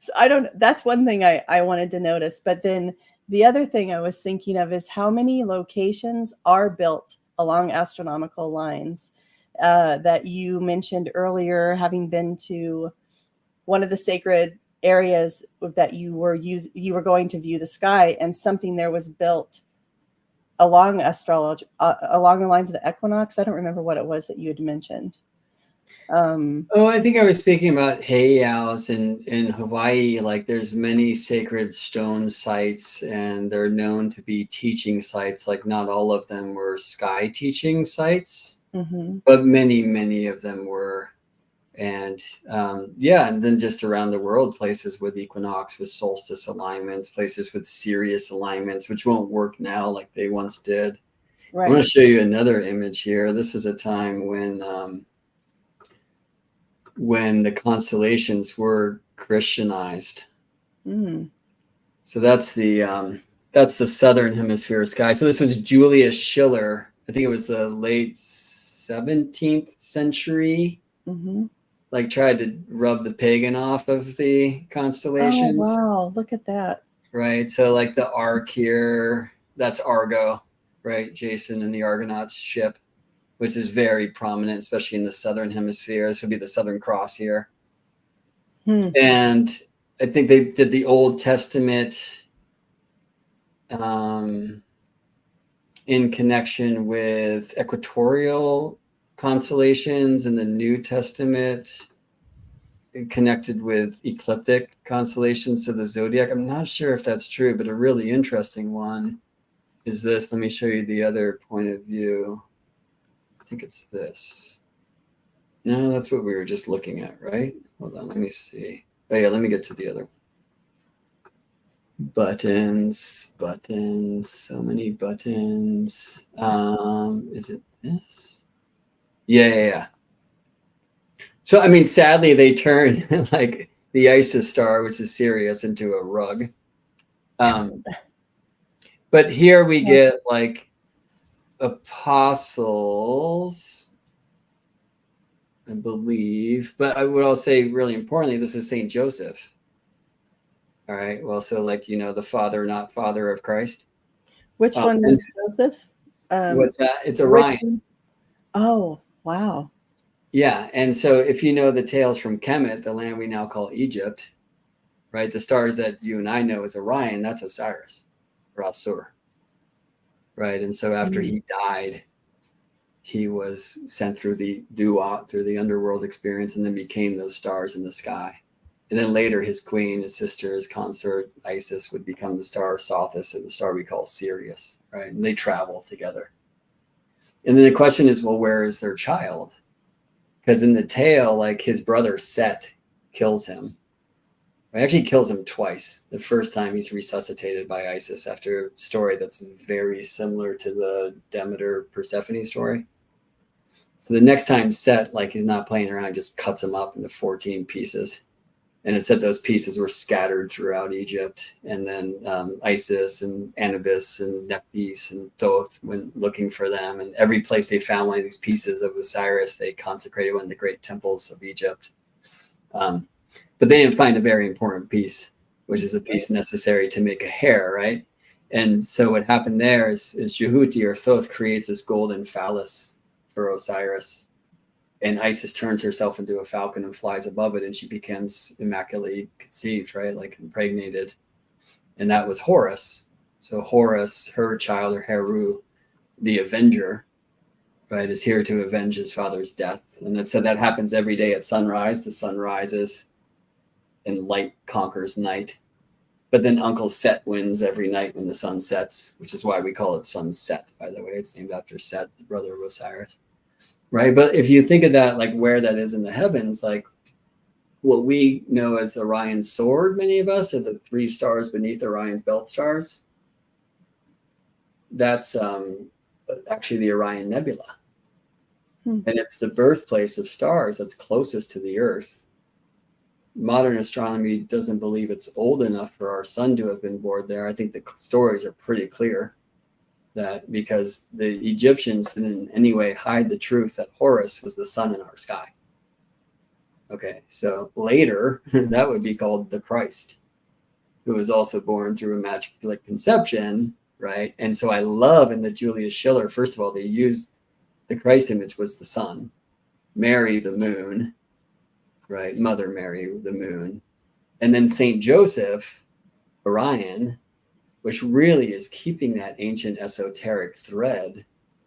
[SPEAKER 1] So that's one thing I wanted to notice. But then the other thing I was thinking of is how many locations are built along astronomical lines that you mentioned earlier, having been to one of the sacred areas that you were going to view the sky, and something there was built along astrology, along the lines of the equinox. I don't remember what it was that you had mentioned.
[SPEAKER 2] I think I was speaking about Heiaus in Hawaii. Like there's many sacred stone sites and they're known to be teaching sites. Like not all of them were sky teaching sites, but many of them were. And and then just around the world, places with equinox, with solstice alignments, places with Sirius alignments, which won't work now like they once did. Right. I'm going to show you another image here. This is a time when the constellations were Christianized. So that's the southern hemisphere sky. So this was Julius Schiller. I think it was the late 17th century. Like tried to rub the pagan off of the constellations.
[SPEAKER 1] Oh, wow. Look at that.
[SPEAKER 2] Right. So like the Ark here, that's Argo, right? Jason and the Argonauts ship, which is very prominent, especially in the southern hemisphere. This would be the Southern Cross here. And I think they did the Old Testament in connection with equatorial constellations, and the New Testament connected with ecliptic constellations, so the zodiac. I'm not sure if that's true, but a really interesting one is this. Let me show you the other point of view. I think it's this. No, that's what we were just looking at, right? Hold on, let me see. Oh yeah, let me get to the other one. Buttons, so many buttons. Is it this? Yeah. So, I mean, sadly, they turned like the Isis star, which is Sirius, into a rug. But here we get like apostles, I believe. But I would also say, really importantly, this is Saint Joseph. All right. Well, so like, you know, the father, not father of Christ.
[SPEAKER 1] Which one was Joseph?
[SPEAKER 2] What's that? It's Orion.
[SPEAKER 1] Oh, wow.
[SPEAKER 2] Yeah. And so if you know the tales from Kemet, the land we now call Egypt, right? The stars that you and I know as Orion, that's Osiris or Asur, right? And so after he died, he was sent through the Duat, through the underworld experience, and then became those stars in the sky. And then later his queen, his sister, his consort, Isis, would become the star of Sothis, or the star we call Sirius, right? And they travel together. And then the question is, well, where is their child? Because in the tale, like his brother Set kills him. He actually kills him twice. The first time he's resuscitated by Isis after a story that's very similar to the Demeter Persephone story. So the next time Set, like he's not playing around, just cuts him up into 14 pieces. And it said those pieces were scattered throughout Egypt. And then Isis and Anubis and Nephthys and Thoth went looking for them. And every place they found one of these pieces of Osiris, they consecrated one of the great temples of Egypt. But they didn't find a very important piece, which is a piece necessary to make a hair, right? And so what happened there is Jehuti or Thoth creates this golden phallus for Osiris. And Isis turns herself into a falcon and flies above it, and she becomes immaculately conceived, right? Like impregnated. And that was Horus. So Horus, her child, or Heru, the Avenger, right, is here to avenge his father's death. And that said, that happens every day at sunrise. The sun rises and light conquers night. But then Uncle Set wins every night when the sun sets, which is why we call it sunset, by the way. It's named after Set, the brother of Osiris. Right. But if you think of that, like where that is in the heavens, like what we know as Orion's sword, many of us, are the 3 stars beneath Orion's belt stars. That's actually the Orion Nebula. And it's the birthplace of stars that's closest to the Earth. Modern astronomy doesn't believe it's old enough for our sun to have been born there. I think the stories are pretty clear. That because the Egyptians didn't in any way hide the truth that Horus was the sun in our sky. Okay, so later that would be called the Christ, who was also born through immaculate conception, right? And so I love in the Julius Schiller, first of all, they used the Christ image was the sun, Mary the moon, right? Mother Mary the moon, and then Saint Joseph, Orion, which really is keeping that ancient esoteric thread.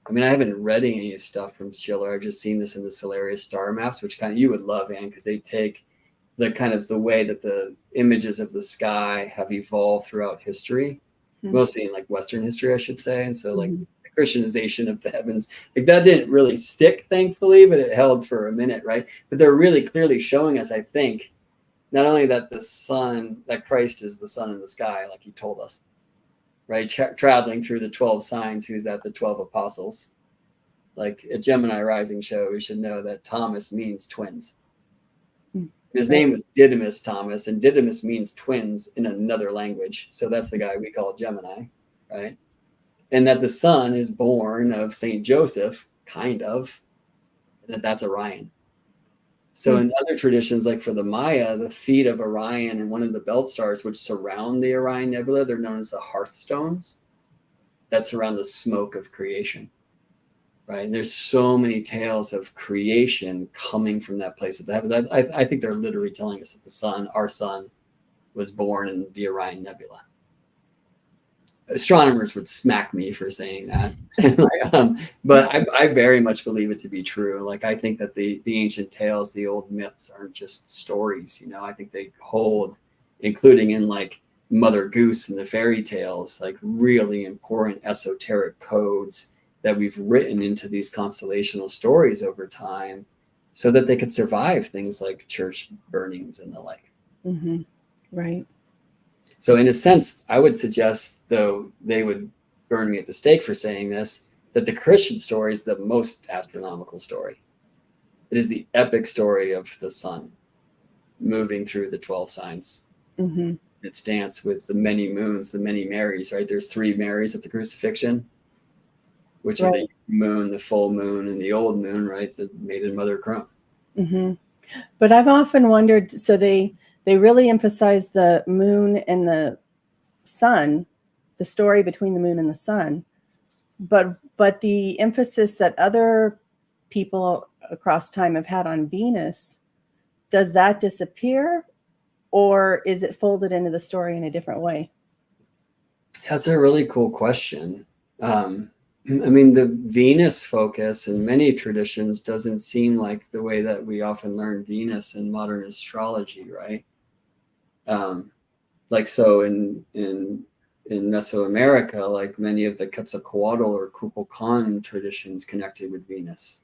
[SPEAKER 2] I mean, I haven't read any stuff from Schiller. I've just seen this in the Solarius star maps, which kind of you would love, Anne, because they take the kind of the way that the images of the sky have evolved throughout history, mostly in like Western history, I should say. And so like the Christianization of the heavens, like that didn't really stick, thankfully, but it held for a minute, right? But they're really clearly showing us, I think, not only that the sun, that Christ is the sun in the sky, like he told us, right? Traveling through the 12 signs, who's at the 12 apostles. Like at Gemini Rising Show, we should know that Thomas means twins. His name was Didymus Thomas, and Didymus means twins in another language. So that's the guy we call Gemini, right? And that the sun is born of Saint Joseph, kind of, and that's Orion. So in other traditions, like for the Maya, the feet of Orion and one of the belt stars which surround the Orion Nebula, they're known as the hearthstones that surround the smoke of creation, right? And there's so many tales of creation coming from that place of the heavens. I think they're literally telling us that the sun, our sun, was born in the Orion Nebula. Astronomers would smack me for saying that. But I very much believe it to be true. Like I think that the ancient tales, the old myths aren't just stories, you know. I think they hold, including in like Mother Goose and the fairy tales, like really important esoteric codes that we've written into these constellational stories over time so that they could survive things like church burnings and the like.
[SPEAKER 1] Right.
[SPEAKER 2] So in a sense, I would suggest, though they would burn me at the stake for saying this, that the Christian story is the most astronomical story. It is the epic story of the sun moving through the 12 signs.
[SPEAKER 1] Mm-hmm.
[SPEAKER 2] Its dance with the many moons, the many Marys, right? There's 3 Marys at the crucifixion, which are the moon, the full moon, and the old moon, right? The maiden mother crone.
[SPEAKER 1] Mm-hmm. But I've often wondered, so they really emphasize the moon and the sun, the story between the moon and the sun, but the emphasis that other people across time have had on Venus, does that disappear, or is it folded into the story in a different way?
[SPEAKER 2] That's a really cool question. I mean, the Venus focus in many traditions doesn't seem like the way that we often learn Venus in modern astrology, right? Like so in Mesoamerica, like many of the Quetzalcoatl or Kukulkan traditions connected with Venus.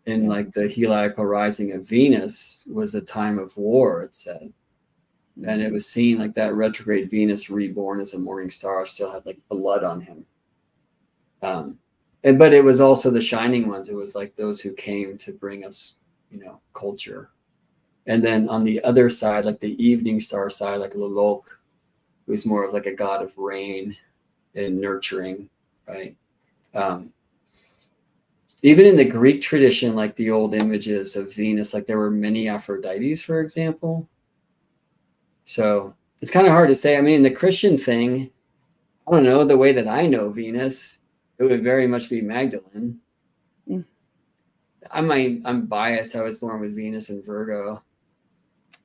[SPEAKER 2] And like the heliacal rising of Venus was a time of war, it said. And it was seen like that retrograde Venus reborn as a morning star still had like blood on him. But it was also the shining ones. It was like those who came to bring us, culture. And then on the other side, like the evening star side, like Lolok, who's more of like a god of rain and nurturing, right? Even in the Greek tradition, like the old images of Venus, like there were many Aphrodites, for example. So it's kind of hard to say. I mean, the Christian thing, I don't know, the way that I know Venus, it would very much be Magdalene.
[SPEAKER 1] Mm.
[SPEAKER 2] I'm biased. I was born with Venus in Virgo,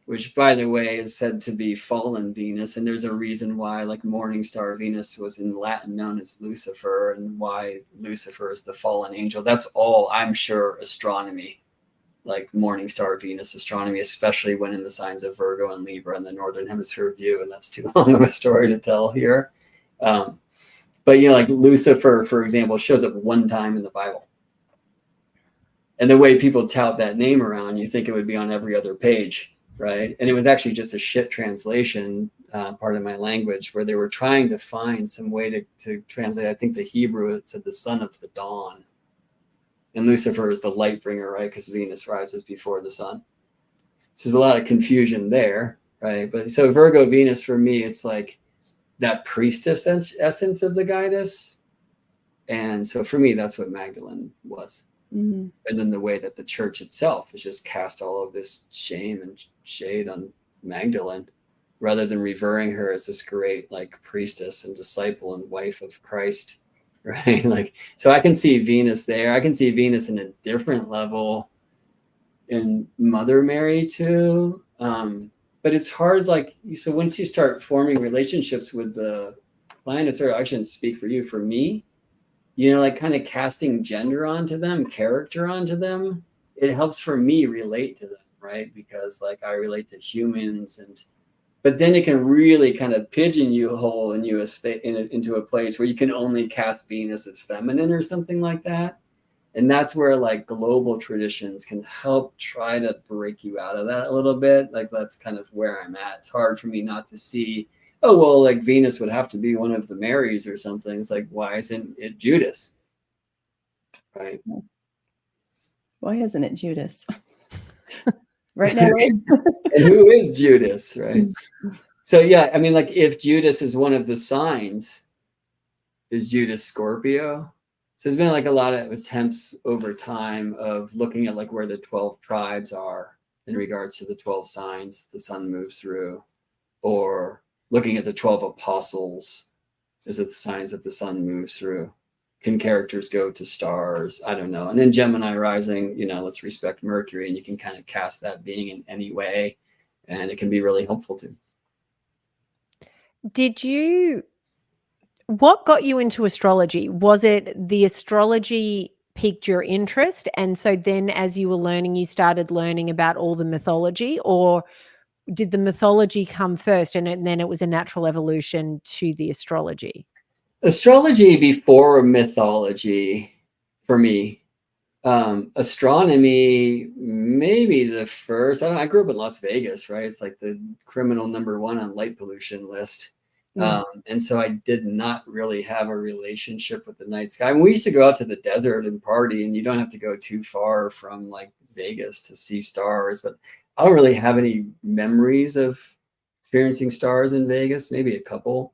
[SPEAKER 2] which, by the way, is said to be fallen Venus. And there's a reason why, like, morning star Venus was in Latin known as Lucifer, and why Lucifer is the fallen angel. That's all, I'm sure, astronomy, like morning star Venus astronomy, especially when in the signs of Virgo and Libra in the Northern Hemisphere view. And that's too long of a story to tell here. But, like Lucifer, for example, shows up one time in the Bible. And the way people tout that name around, you think it would be on every other page, right? And it was actually just a shit translation, part of my language, where they were trying to find some way to translate. I think the Hebrew, it said the son of the dawn. And Lucifer is the light bringer, right? Because Venus rises before the sun. So there's a lot of confusion there, right? But so Virgo Venus, for me, it's like that priestess essence of the goddess. And so for me, that's what Magdalene was. Mm-hmm. And then the way that the church itself has just cast all of this shame and shade on Magdalene, rather than revering her as this great like priestess and disciple and wife of Christ, right? Like, so I can see Venus there. I can see Venus in a different level in Mother Mary too. But it's hard, like, so once you start forming relationships with the planets, or I shouldn't speak for you, for me, like kind of casting gender onto them, character onto them, it helps for me relate to them, right? Because like I relate to humans, but then it can really kind of pigeonhole into a place where you can only cast Venus as feminine or something like that. And that's where like global traditions can help try to break you out of that a little bit. Like that's kind of where I'm at. It's hard for me not to see, oh, well, like Venus would have to be one of the Marys or something. It's like, why isn't it Judas? Right.
[SPEAKER 1] Why isn't it Judas? Right now.
[SPEAKER 2] And who is Judas, right? So yeah, I mean, like if Judas is one of the signs, is Judas Scorpio? So there's been like a lot of attempts over time of looking at like where the 12 tribes are in regards to the 12 signs the sun moves through, or looking at the 12 apostles. Is it the signs that the sun moves through? Can characters go to stars? I don't know. And then Gemini rising, let's respect Mercury, and you can kind of cast that being in any way, and it can be really helpful too.
[SPEAKER 3] What got you into astrology? Was it the astrology piqued your interest, and so then as you were learning, you started learning about all the mythology, or did the mythology come first and then it was a natural evolution to the astrology?
[SPEAKER 2] Astrology before mythology for me. Astronomy, maybe the first. I grew up in Las Vegas, right? It's like the criminal number one on light pollution list. And so I did not really have a relationship with the night sky. I mean, we used to go out to the desert and party, and you don't have to go too far from like Vegas to see stars, but I don't really have any memories of experiencing stars in Vegas, maybe a couple.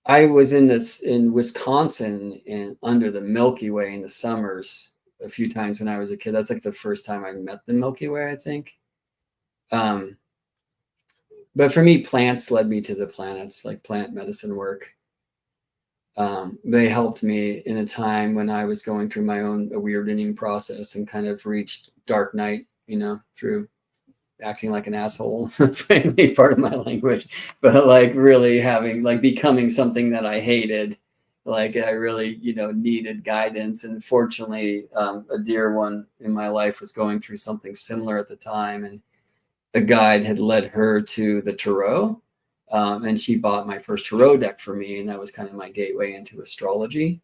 [SPEAKER 2] I was in Wisconsin and under the Milky Way in the summers a few times when I was a kid. That's like the first time I met the Milky Way, I think. But for me, plants led me to the planets, like plant medicine work. They helped me in a time when I was going through my own weirding process and kind of reached dark night, you know, through acting like an asshole, frankly, part of my language, but like really having, like becoming something that I hated. Like I really, you know, needed guidance. And fortunately, a dear one in my life was going through something similar at the time. And a guide had led her to the tarot, and she bought my first tarot deck for me, and that was kind of my gateway into astrology.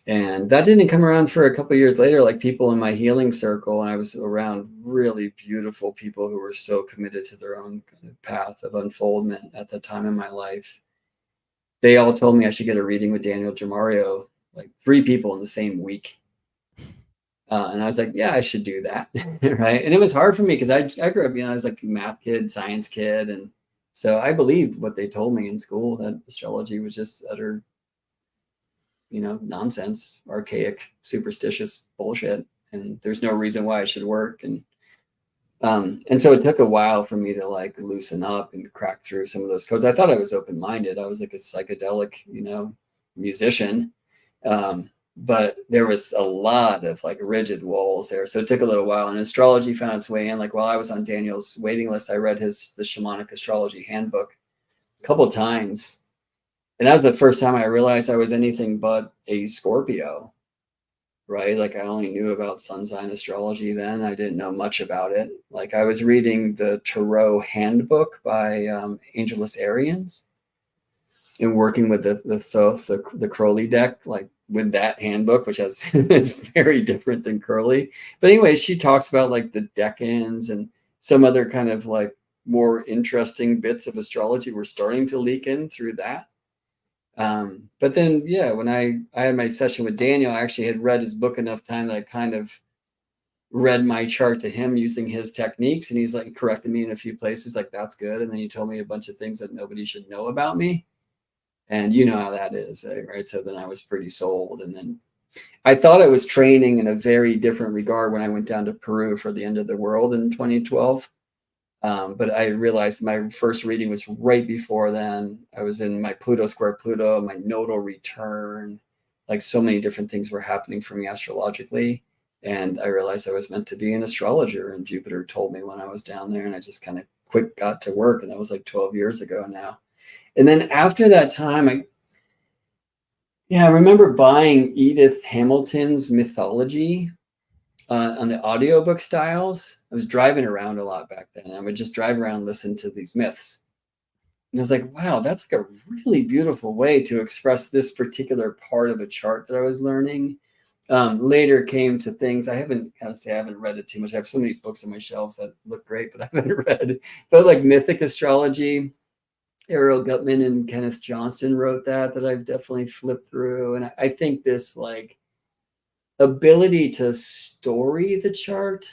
[SPEAKER 2] And that didn't come around for a couple of years later. Like people in my healing circle, and I was around really beautiful people who were so committed to their own kind of path of unfoldment at the time in my life. They all told me I should get a reading with Daniel Jamario, like 3 people in the same week. And I was like, yeah, I should do that. Right. And it was hard for me because I grew up, you know, I was like a math kid, science kid. And so I believed what they told me in school, that astrology was just utter, you know, nonsense, archaic, superstitious bullshit. And there's no reason why it should work. And so it took a while for me to like loosen up and crack through some of those codes. I thought I was open-minded. I was like a psychedelic, you know, musician. But there was a lot of like rigid walls there. So it took a little while, and astrology found its way in. Like while I was on Daniel's waiting list, I read the Shamanic Astrology Handbook a couple of times. And that was the first time I realized I was anything but a Scorpio, right? Like I only knew about sun sign astrology then. I didn't know much about it. Like I was reading the Tarot Handbook by Angelus Arians and working with the Thoth, the Crowley deck, like with that handbook, which has it's very different than Crowley. But anyway, she talks about like the decans and some other kind of like more interesting bits of astrology were starting to leak in through that. But then, yeah, when I had my session with Daniel, I actually had read his book enough time that I kind of read my chart to him using his techniques. And he's like corrected me in a few places, like, that's good. And then he told me a bunch of things that nobody should know about me. And you know how that is, right? So then I was pretty sold. And then I thought I was training in a very different regard when I went down to Peru for the end of the world in 2012. But I realized my first reading was right before then. I was in my Pluto square Pluto, my nodal return, like so many different things were happening for me astrologically. And I realized I was meant to be an astrologer, and Jupiter told me when I was down there, and I just kind of quick got to work. And that was like 12 years ago now. And then after that time, I remember buying Edith Hamilton's Mythology on the audiobook styles. I was driving around a lot back then. I would just drive around and listen to these myths. And I was like, wow, that's like a really beautiful way to express this particular part of a chart that I was learning. Later came to things I haven't read it too much. I have so many books on my shelves that look great, but I haven't read. But like mythic astrology, Ariel Gutman and Kenneth Johnson wrote that I've definitely flipped through. And I think this like ability to story the chart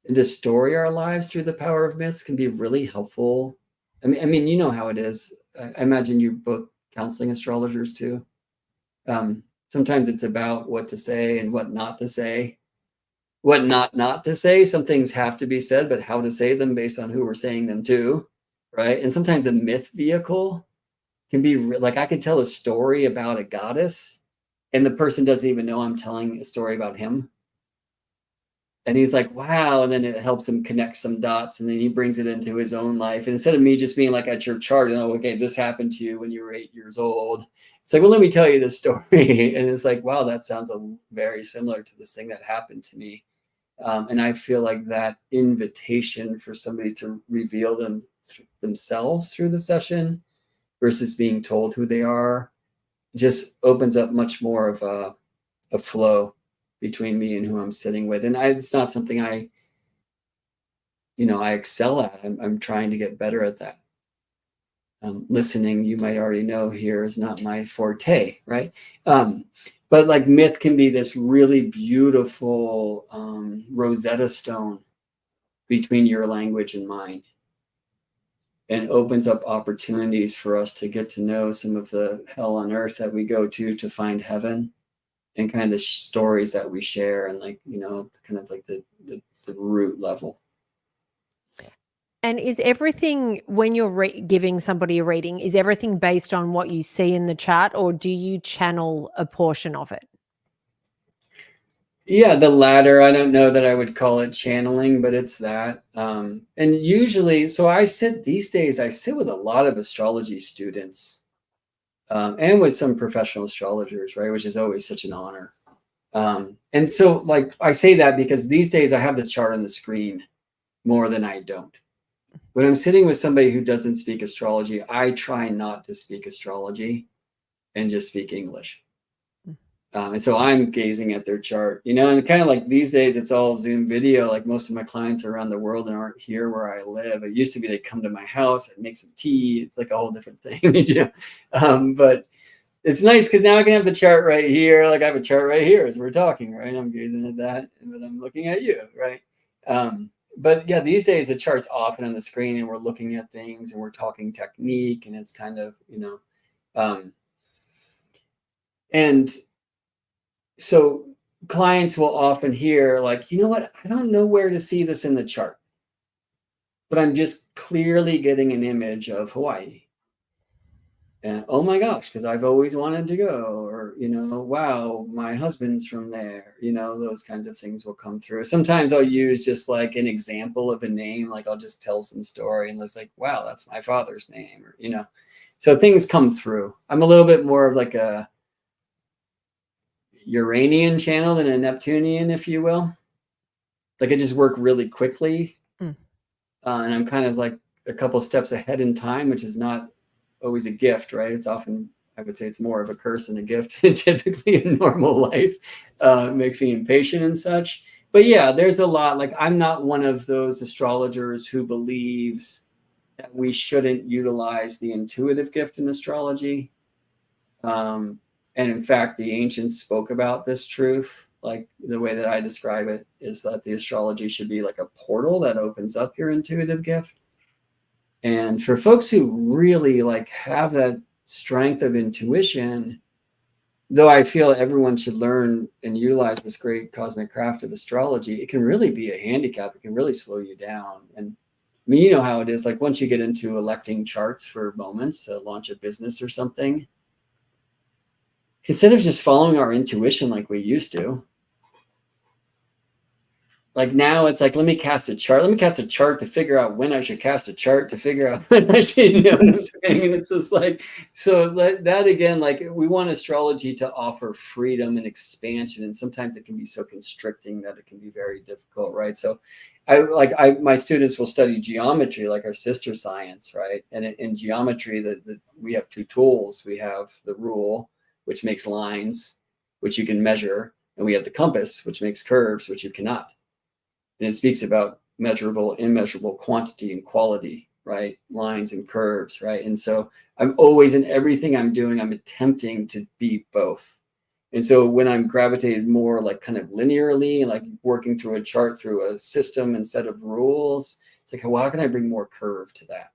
[SPEAKER 2] and to story our lives through the power of myths can be really helpful. I mean, you know how it is. I imagine you're both counseling astrologers too. Sometimes it's about what to say and what not to say. What not to say. Some things have to be said, but how to say them based on who we're saying them to. Right. And sometimes a myth vehicle can be like, I could tell a story about a goddess and the person doesn't even know I'm telling a story about him. And he's like, wow. And then it helps him connect some dots. And then he brings it into his own life. And instead of me just being like at your chart, and okay, this happened to you when you were 8 years old. It's like, well, let me tell you this story. And it's like, wow, that sounds very similar to this thing that happened to me. And I feel like that invitation for somebody to reveal themselves through the session versus being told who they are just opens up much more of a flow between me and who I'm sitting with. And it's not something I excel at. I'm trying to get better at that. listening, you might already know here is not my forte, right? But like myth can be this really beautiful Rosetta Stone between your language and mine, and opens up opportunities for us to get to know some of the hell on earth that we go to find heaven, and kind of the stories that we share, and like, you know, kind of like the root level.
[SPEAKER 3] And is everything, when you're giving somebody a reading, is everything based on what you see in the chart, or do you channel a portion of it?
[SPEAKER 2] Yeah, the latter. I don't know that I would call it channeling, but it's that. And usually, so these days, I sit with a lot of astrology students, and with some professional astrologers, right? Which is always such an honor. And so like, I say that because these days I have the chart on the screen more than I don't. When I'm sitting with somebody who doesn't speak astrology, I try not to speak astrology and just speak English. And so I'm gazing at their chart, you know, and kind of like these days it's all Zoom video. Like most of my clients are around the world and aren't here where I live. It used to be they come to my house and make some tea. It's like a whole different thing, you know? But it's nice because now I can have the chart right here. Like I have a chart right here as we're talking, right? I'm gazing at that, but I'm looking at you, right? But yeah, these days the chart's often on the screen and we're looking at things and we're talking technique, and it's kind of, you know, and so clients will often hear like, you know what, I don't know where to see this in the chart, but I'm just clearly getting an image of Hawaii. And oh my gosh, because I've always wanted to go, or, you know, wow, my husband's from there, you know, those kinds of things will come through. Sometimes I'll use just like an example of a name, like I'll just tell some story and it's like, wow, that's my father's name, or, you know, so things come through. I'm a little bit more of like a Uranian channel than a Neptunian, if you will. Like I just work really quickly. And I'm kind of like a couple steps ahead in time, which is not always a gift, right? It's often, I would say it's more of a curse than a gift typically in normal life. It makes me impatient and such. But yeah, there's a lot. Like I'm not one of those astrologers who believes that we shouldn't utilize the intuitive gift in astrology. And in fact, the ancients spoke about this truth. Like the way that I describe it is that the astrology should be like a portal that opens up your intuitive gift. And for folks who really like have that strength of intuition, though I feel everyone should learn and utilize this great cosmic craft of astrology, it can really be a handicap. It can really slow you down. And I mean, you know how it is. Like once you get into electing charts for moments to launch a business or something, instead of just following our intuition like we used to, like now it's like, let me cast a chart. Let me cast a chart to figure out when I should cast a chart to figure out when I should, you know what I'm saying? And it's just like, so that again, like we want astrology to offer freedom and expansion. And sometimes it can be so constricting that it can be very difficult, right? So my students will study geometry, like our sister science, right? And in geometry, we have two tools. We have the rule, which makes lines, which you can measure. And we have the compass, which makes curves, which you cannot. And it speaks about measurable, immeasurable, quantity and quality, right? Lines and curves, right? And so I'm always, in everything I'm doing, I'm attempting to be both. And so when I'm gravitated more like kind of linearly, like working through a chart, through a system and set of rules, it's like, well, how can I bring more curve to that?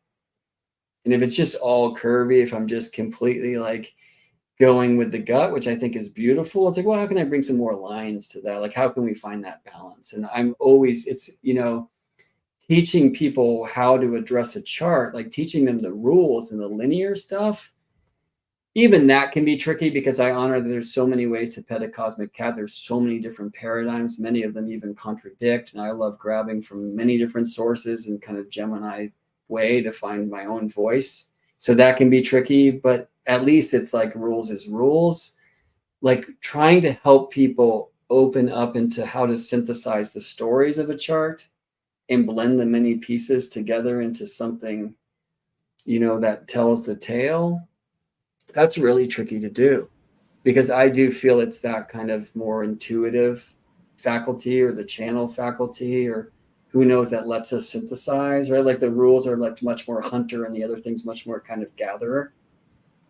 [SPEAKER 2] And if it's just all curvy, if I'm just completely like going with the gut, which I think is beautiful, it's like, well, how can I bring some more lines to that? Like, how can we find that balance? And I'm always, it's, you know, teaching people how to address a chart, like teaching them the rules and the linear stuff. Even that can be tricky because I honor that there's so many ways to pet a cosmic cat. There's so many different paradigms. Many of them even contradict. And I love grabbing from many different sources and kind of Gemini way to find my own voice. So that can be tricky, but at least it's like rules is rules. Like trying to help people open up into how to synthesize the stories of a chart and blend the many pieces together into something, you know, that tells the tale. That's really tricky to do because I do feel it's that kind of more intuitive faculty or the channel faculty, or who knows, that lets us synthesize, right? Like the rules are like much more hunter and the other thing's much more kind of gatherer.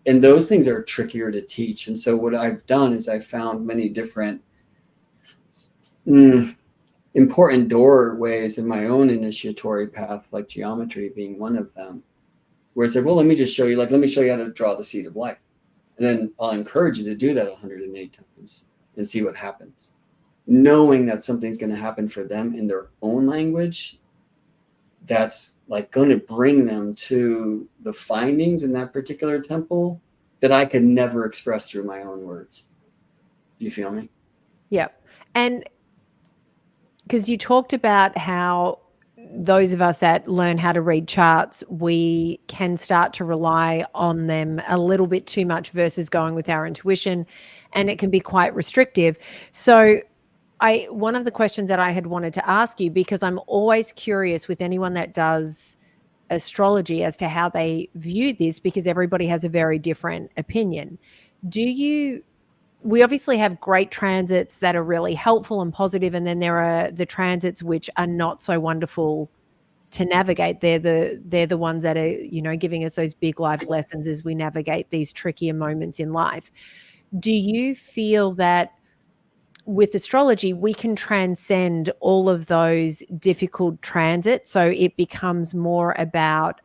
[SPEAKER 2] And those things are trickier to teach. And so what I've done is I've found many different important doorways in my own initiatory path, like geometry being one of them, where it's like, well, let me just show you, like, let me show you how to draw the seed of life. And then I'll encourage you to do that 108 times and see what happens. Knowing that something's going to happen for them in their own language, that's like going to bring them to the findings in that particular temple that I could never express through my own words. Do you feel me?
[SPEAKER 3] Yeah. And because you talked about how those of us that learn how to read charts, we can start to rely on them a little bit too much versus going with our intuition, and it can be quite restrictive. So one of the questions that I had wanted to ask you, because I'm always curious with anyone that does astrology as to how they view this, because everybody has a very different opinion. We obviously have great transits that are really helpful and positive, and then there are the transits which are not so wonderful to navigate. They're the ones that are, you know, giving us those big life lessons as we navigate these trickier moments in life. Do you feel that with astrology, we can transcend all of those difficult transits, so it becomes more about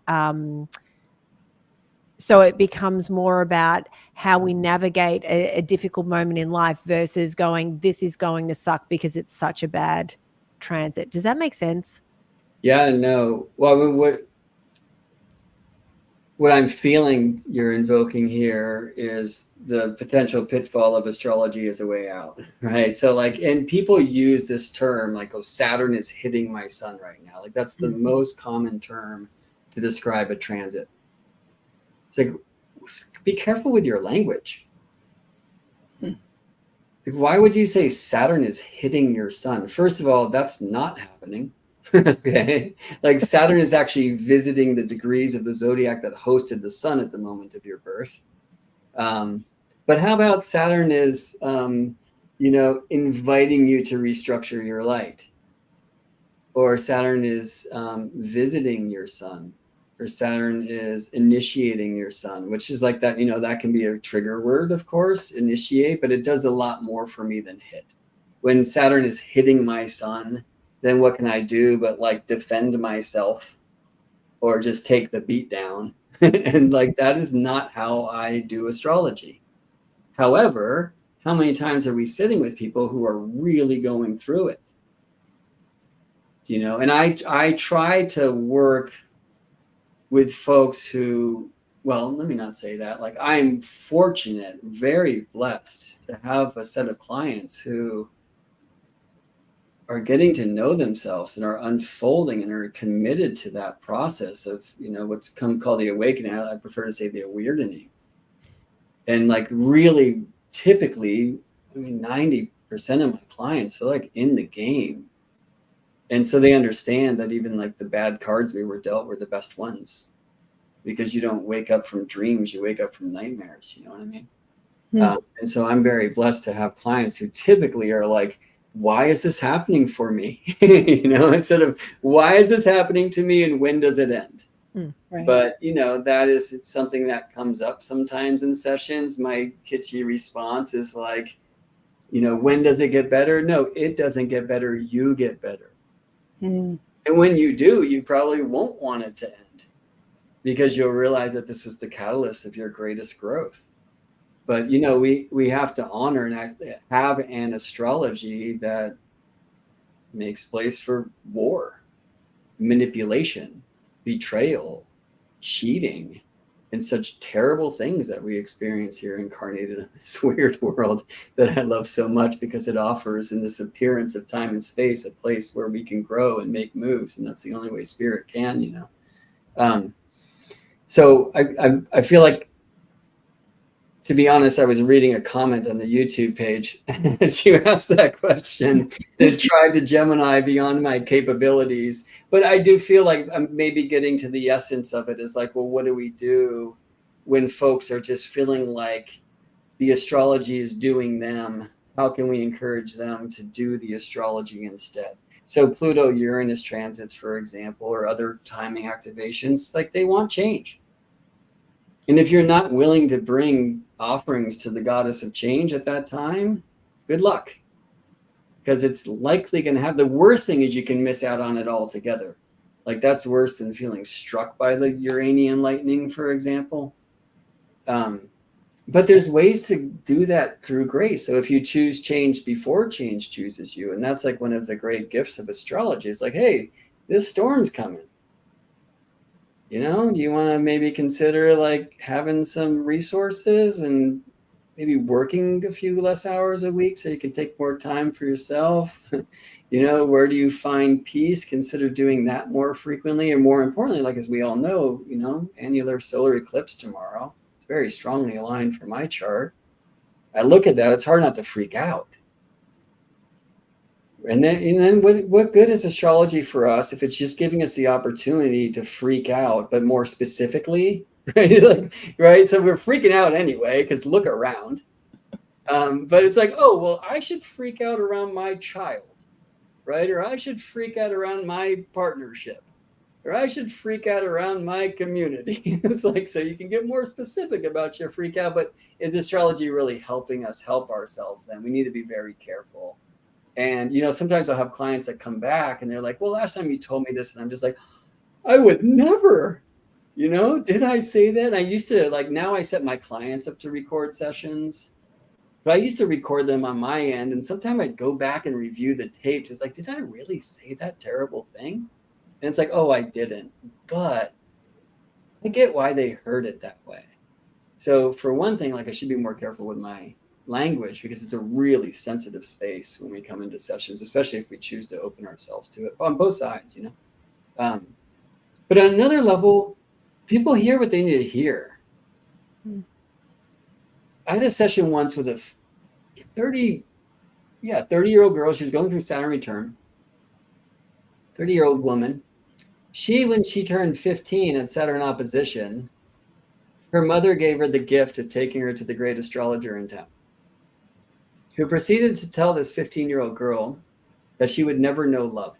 [SPEAKER 3] how we navigate a difficult moment in life versus going, this is going to suck because it's such a bad transit? Does that make sense?
[SPEAKER 2] Yeah, no. Well, I mean, what I'm feeling you're invoking here is the potential pitfall of astrology as a way out, right? So like, and people use this term like, oh, Saturn is hitting my sun right now. Like that's the most common term to describe a transit. It's like, be careful with your language. Like, why would you say Saturn is hitting your sun? First of all, that's not happening. Okay, like Saturn is actually visiting the degrees of the zodiac that hosted the sun at the moment of your birth. But how about Saturn is, inviting you to restructure your light, or Saturn is visiting your sun, or Saturn is initiating your sun, which is like that. That can be a trigger word, of course, initiate, but it does a lot more for me than hit. When Saturn is hitting my sun, then what can I do but like defend myself or just take the beat down? And like, that is not how I do astrology. However, how many times are we sitting with people who are really going through it? And I try to work with folks who, well, let me not say that. Like, I'm fortunate, very blessed to have a set of clients who are getting to know themselves and are unfolding and are committed to that process of, what's called the awakening. I prefer to say the awakening. And like, really, typically, 90% of my clients are like in the game. And so they understand that even like the bad cards we were dealt were the best ones, because you don't wake up from dreams, you wake up from nightmares. You know what I mean? And so I'm very blessed to have clients who typically are like, why is this happening for me? Instead of why is this happening to me and when does it end?
[SPEAKER 1] Right.
[SPEAKER 2] But, that is something that comes up sometimes in sessions. My kitschy response is like, when does it get better? No, it doesn't get better. You get better. And when you do, you probably won't want it to end, because you'll realize that this was the catalyst of your greatest growth. But, we have to honor and have an astrology that makes place for war, manipulation, betrayal, cheating, and such terrible things that we experience here incarnated in this weird world that I love so much, because it offers, in this appearance of time and space, a place where we can grow and make moves. And that's the only way spirit can, So I feel like, to be honest, I was reading a comment on the YouTube page as you asked that question that tried to Gemini beyond my capabilities. But I do feel like I'm maybe getting to the essence of it, is like, well, what do we do when folks are just feeling like the astrology is doing them? How can we encourage them to do the astrology instead? So Pluto Uranus transits, for example, or other timing activations, like they want change. And if you're not willing to bring offerings to the goddess of change at that time, good luck. Because it's likely going to have, the worst thing is you can miss out on it altogether. Like that's worse than feeling struck by the Uranian lightning, for example. But there's ways to do that through grace. So if you choose change before change chooses you, and that's like one of the great gifts of astrology, is like, hey, this storm's coming. You know, do you want to maybe consider like having some resources and maybe working a few less hours a week so you can take more time for yourself? You know, where do you find peace? Consider doing that more frequently. And more importantly, like as we all know, you know, annular solar eclipse tomorrow. It's very strongly aligned for my chart. I look at that, it's hard not to freak out. And then what good is astrology for us if it's just giving us the opportunity to freak out, but more specifically, right? Like, right? So we're freaking out anyway, because look around. But it's like, oh, well, I should freak out around my child, right? Or I should freak out around my partnership, or I should freak out around my community. It's like, so you can get more specific about your freak out, but is astrology really helping us help ourselves? Then we need to be very careful. And, you know, sometimes I'll have clients that come back and they're like, well, last time you told me this, and I'm just like, I would never, you know, did I say that? And I used to, like, now I set my clients up to record sessions, but I used to record them on my end. And sometimes I'd go back and review the tapes. It's like, did I really say that terrible thing? And it's like, oh, I didn't, but I get why they heard it that way. So for one thing, like I should be more careful with my language because it's a really sensitive space when we come into sessions, especially if we choose to open ourselves to it on both sides, you know. But on another level, people hear what they need to hear. I had a session once with a 30-year-old girl. She was going through Saturn return. 30-year-old woman. When she turned 15 at Saturn opposition, her mother gave her the gift of taking her to the great astrologer in town, who proceeded to tell this 15-year-old girl that she would never know love.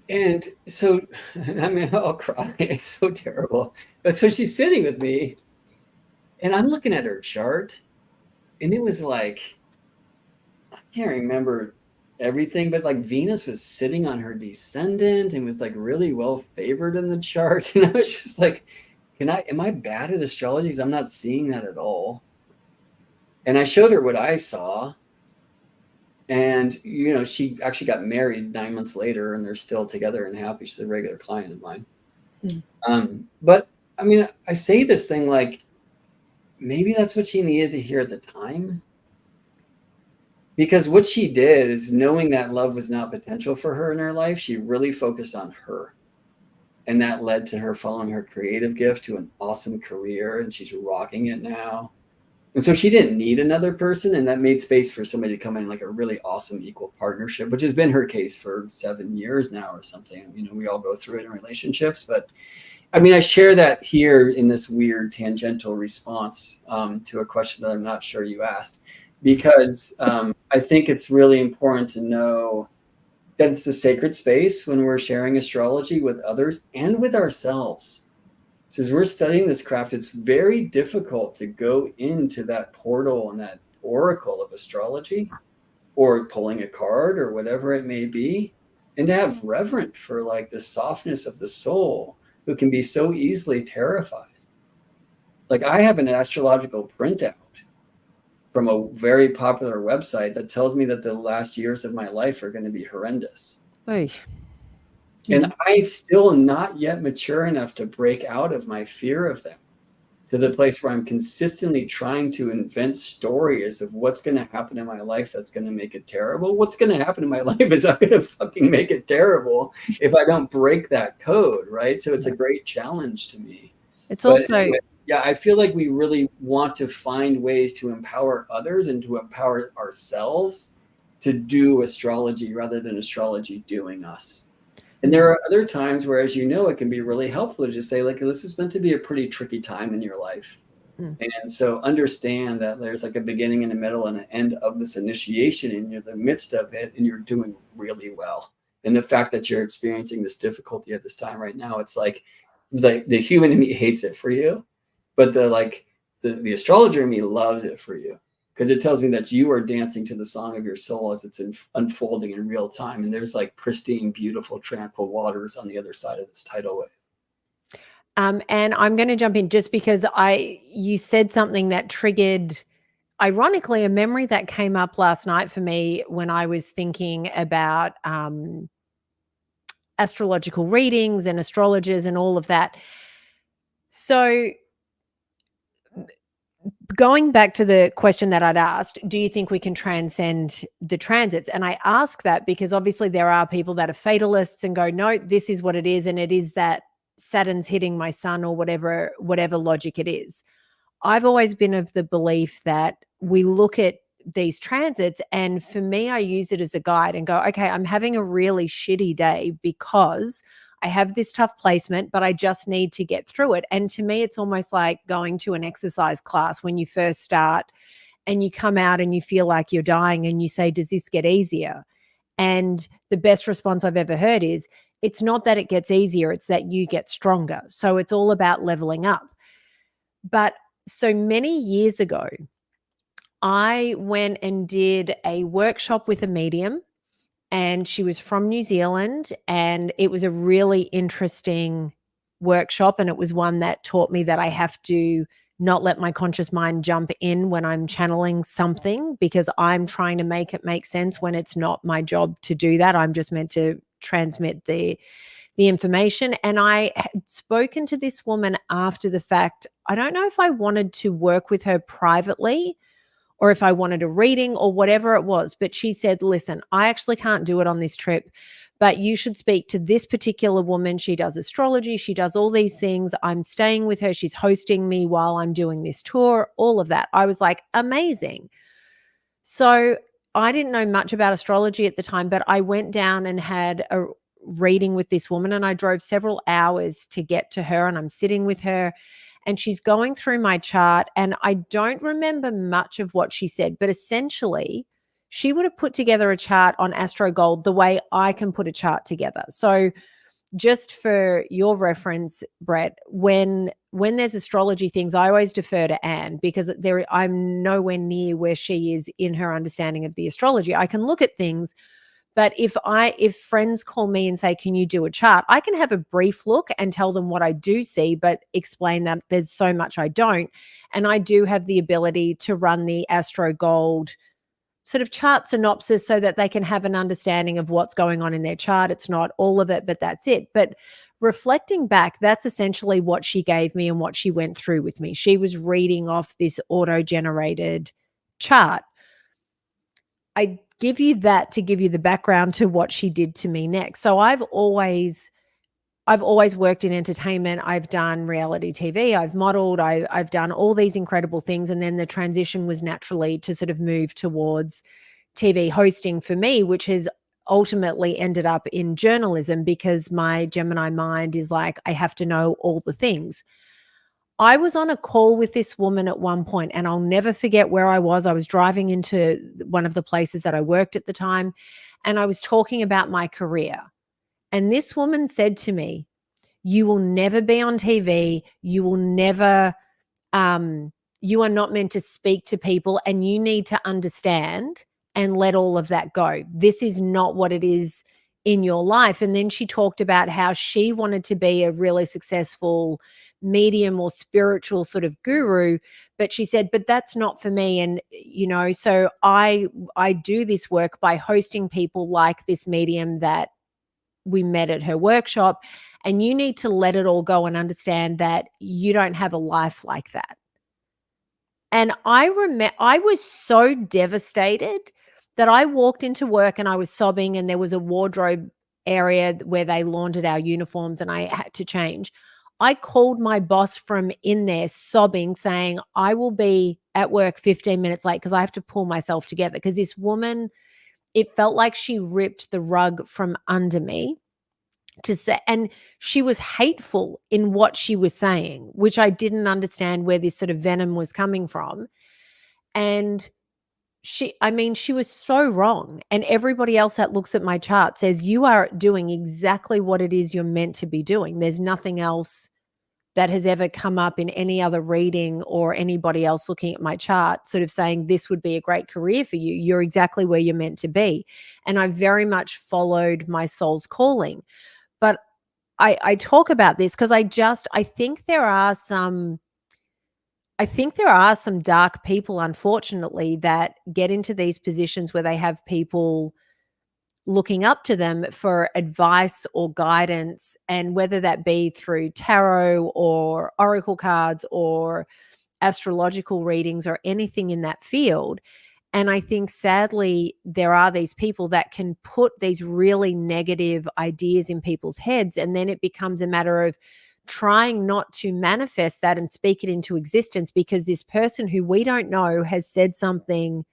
[SPEAKER 2] And so, I mean, I'll cry. It's so terrible. But so she's sitting with me, and I'm looking at her chart, and it was like, I can't remember everything, but like Venus was sitting on her descendant and was like really well favored in the chart. And I was just like, am I bad at astrology? Because I'm not seeing that at all. And I showed her what I saw. And, you know, she actually got married 9 months later and they're still together and happy. She's a regular client of mine. But I mean, I say this thing like, maybe that's what she needed to hear at the time. Because what she did is, knowing that love was not potential for her in her life, she really focused on her. And that led to her following her creative gift to an awesome career, and she's rocking it now. And so she didn't need another person, and that made space for somebody to come in like a really awesome equal partnership, which has been her case for 7 years now or something. You know, we all go through it in relationships. But I mean, I share that here in this weird tangential response to a question that I'm not sure you asked, because I think it's really important to know that it's a sacred space when we're sharing astrology with others and with ourselves. So as we're studying this craft, it's very difficult to go into that portal and that oracle of astrology, or pulling a card or whatever it may be, and to have reverence for like the softness of the soul, who can be so easily terrified. Like I have an astrological printout from a very popular website that tells me that the last years of my life are going to be horrendous.
[SPEAKER 3] Oy.
[SPEAKER 2] And I'm still not yet mature enough to break out of my fear of them, to the place where I'm consistently trying to invent stories of what's going to happen in my life that's going to make it terrible. What's going to happen in my life is I'm going to fucking make it terrible if I don't break that code, right? So it's a great challenge to me.
[SPEAKER 3] It's also...
[SPEAKER 2] Anyway, yeah, I feel like we really want to find ways to empower others and to empower ourselves to do astrology rather than astrology doing us. And there are other times where, as you know, it can be really helpful to just say, like, this is meant to be a pretty tricky time in your life. And so understand that there's like a beginning and a middle and an end of this initiation, and you're in the midst of it and you're doing really well. And the fact that you're experiencing this difficulty at this time right now, it's like the human in me hates it for you, but the astrologer in me loves it for you, because it tells me that you are dancing to the song of your soul as it's unfolding in real time. And there's like pristine, beautiful, tranquil waters on the other side of this tidal wave.
[SPEAKER 3] And I'm going to jump in just because you said something that triggered, ironically, a memory that came up last night for me when I was thinking about astrological readings and astrologers and all of that. So going back to the question that I'd asked, do you think we can transcend the transits? And I ask that because obviously there are people that are fatalists and go, no, this is what it is. And it is that Saturn's hitting my sun or whatever logic it is. I've always been of the belief that we look at these transits, and for me, I use it as a guide and go, okay, I'm having a really shitty day because I have this tough placement, but I just need to get through it. And to me, it's almost like going to an exercise class when you first start and you come out and you feel like you're dying and you say, does this get easier? And the best response I've ever heard is, it's not that it gets easier, it's that you get stronger. So it's all about leveling up. But so many years ago, I went and did a workshop with a medium, and she was from New Zealand, and it was a really interesting workshop. And it was one that taught me that I have to not let my conscious mind jump in when I'm channeling something, because I'm trying to make it make sense when it's not my job to do that. I'm just meant to transmit the information. And I had spoken to this woman after the fact. I don't know if I wanted to work with her privately or if I wanted a reading or whatever it was, but she said, listen, I actually can't do it on this trip, but you should speak to this particular woman. She does astrology. She does all these things. I'm staying with her. She's hosting me while I'm doing this tour, all of that. I was like, amazing. So I didn't know much about astrology at the time, but I went down and had a reading with this woman, and I drove several hours to get to her, and I'm sitting with her and she's going through my chart, and I don't remember much of what she said, but essentially she would have put together a chart on Astro Gold the way I can put a chart together. So just for your reference, Brett, when there's astrology things, I always defer to Anne, because I'm nowhere near where she is in her understanding of the astrology. I can look at things, but if friends call me and say, can you do a chart? I can have a brief look and tell them what I do see, but explain that there's so much I don't. And I do have the ability to run the Astro Gold sort of chart synopsis so that they can have an understanding of what's going on in their chart. It's not all of it, but that's it. But reflecting back, that's essentially what she gave me and what she went through with me. She was reading off this auto-generated chart. I give you that to give you the background to what she did to me next. So I've always worked in entertainment. I've done reality TV. I've modeled. I've done all these incredible things. And then the transition was naturally to sort of move towards TV hosting for me, which has ultimately ended up in journalism, because my Gemini mind is like, I have to know all the things. I was on a call with this woman at one point, and I'll never forget where I was. I was driving into one of the places that I worked at the time, and I was talking about my career. And this woman said to me, you will never be on TV. You will never, you are not meant to speak to people, and you need to understand and let all of that go. This is not what it is in your life. And then she talked about how she wanted to be a really successful medium or spiritual sort of guru, but she said, but that's not for me. And, so I do this work by hosting people like this medium that we met at her workshop, and you need to let it all go and understand that you don't have a life like that. And I was so devastated that I walked into work and I was sobbing, and there was a wardrobe area where they laundered our uniforms and I had to change. I called my boss from in there sobbing, saying, I will be at work 15 minutes late because I have to pull myself together, because this woman, it felt like she ripped the rug from under me. to say, and she was hateful in what she was saying, which I didn't understand where this sort of venom was coming from. And she was so wrong. And everybody else that looks at my chart says you are doing exactly what it is you're meant to be doing. There's nothing else that has ever come up in any other reading or anybody else looking at my chart sort of saying this would be a great career for you. You're exactly where you're meant to be. And I very much followed my soul's calling. But I talk about this because I think there are some dark people, unfortunately, that get into these positions where they have people looking up to them for advice or guidance, and whether that be through tarot or oracle cards or astrological readings or anything in that field. And I think sadly, there are these people that can put these really negative ideas in people's heads. And then it becomes a matter of trying not to manifest that and speak it into existence because this person who we don't know has said something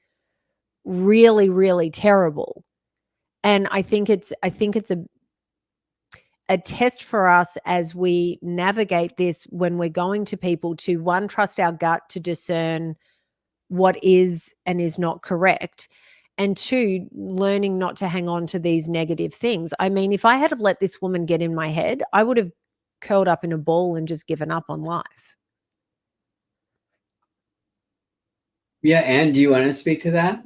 [SPEAKER 3] really, really terrible. And I think it's a test for us as we navigate this when we're going to people to, one, trust our gut to discern what is and is not correct, and two, learning not to hang on to these negative things. I mean, if I had have let this woman get in my head, I would have curled up in a ball and just given up on life.
[SPEAKER 2] Yeah, Anne, do you want to speak to that?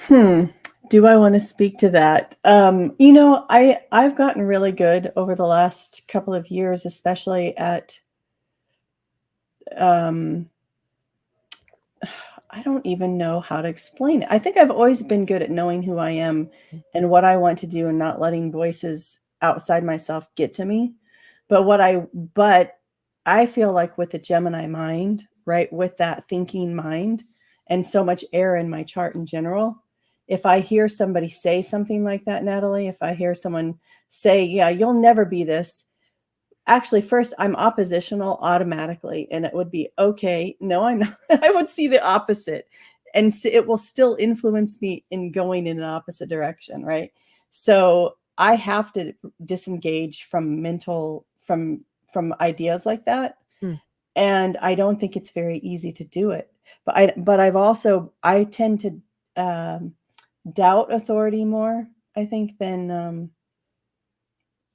[SPEAKER 1] Do I want to speak to that? I've gotten really good over the last couple of years, especially at I don't even know how to explain it. I think I've always been good at knowing who I am and what I want to do and not letting voices outside myself get to me. But I feel like with the Gemini mind, right, with that thinking mind and so much air in my chart in general, if I hear somebody say something like that, Natalie, if I hear someone say, yeah, you'll never be this, actually, first, I'm oppositional automatically, and it would be, okay, no, I'm not. I would see the opposite, and it will still influence me in going in an opposite direction, right? So I have to disengage from from ideas like that, and I don't think it's very easy to do it. But I tend to doubt authority more, I think, than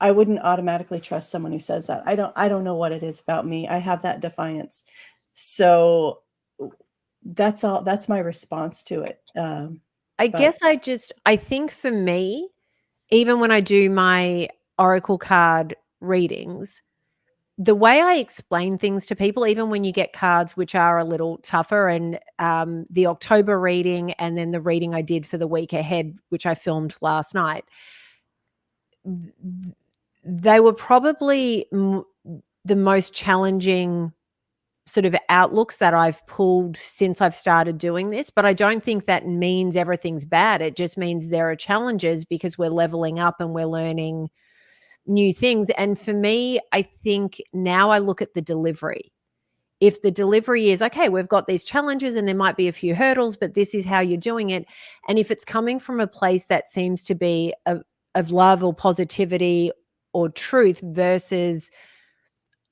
[SPEAKER 1] I wouldn't automatically trust someone who says that. I don't know what it is about me. I have that defiance. So that's all. That's my response to it.
[SPEAKER 3] I think for me, even when I do my oracle card readings, the way I explain things to people, even when you get cards which are a little tougher, and the October reading and then the reading I did for the week ahead, which I filmed last night, they were probably the most challenging sort of outlooks that I've pulled since I've started doing this. But I don't think that means everything's bad. It just means there are challenges because we're leveling up and we're learning new things. And for me, I think now I look at the delivery. If the delivery is, okay, we've got these challenges and there might be a few hurdles, but this is how you're doing it. And if it's coming from a place that seems to be of love or positivity or truth versus,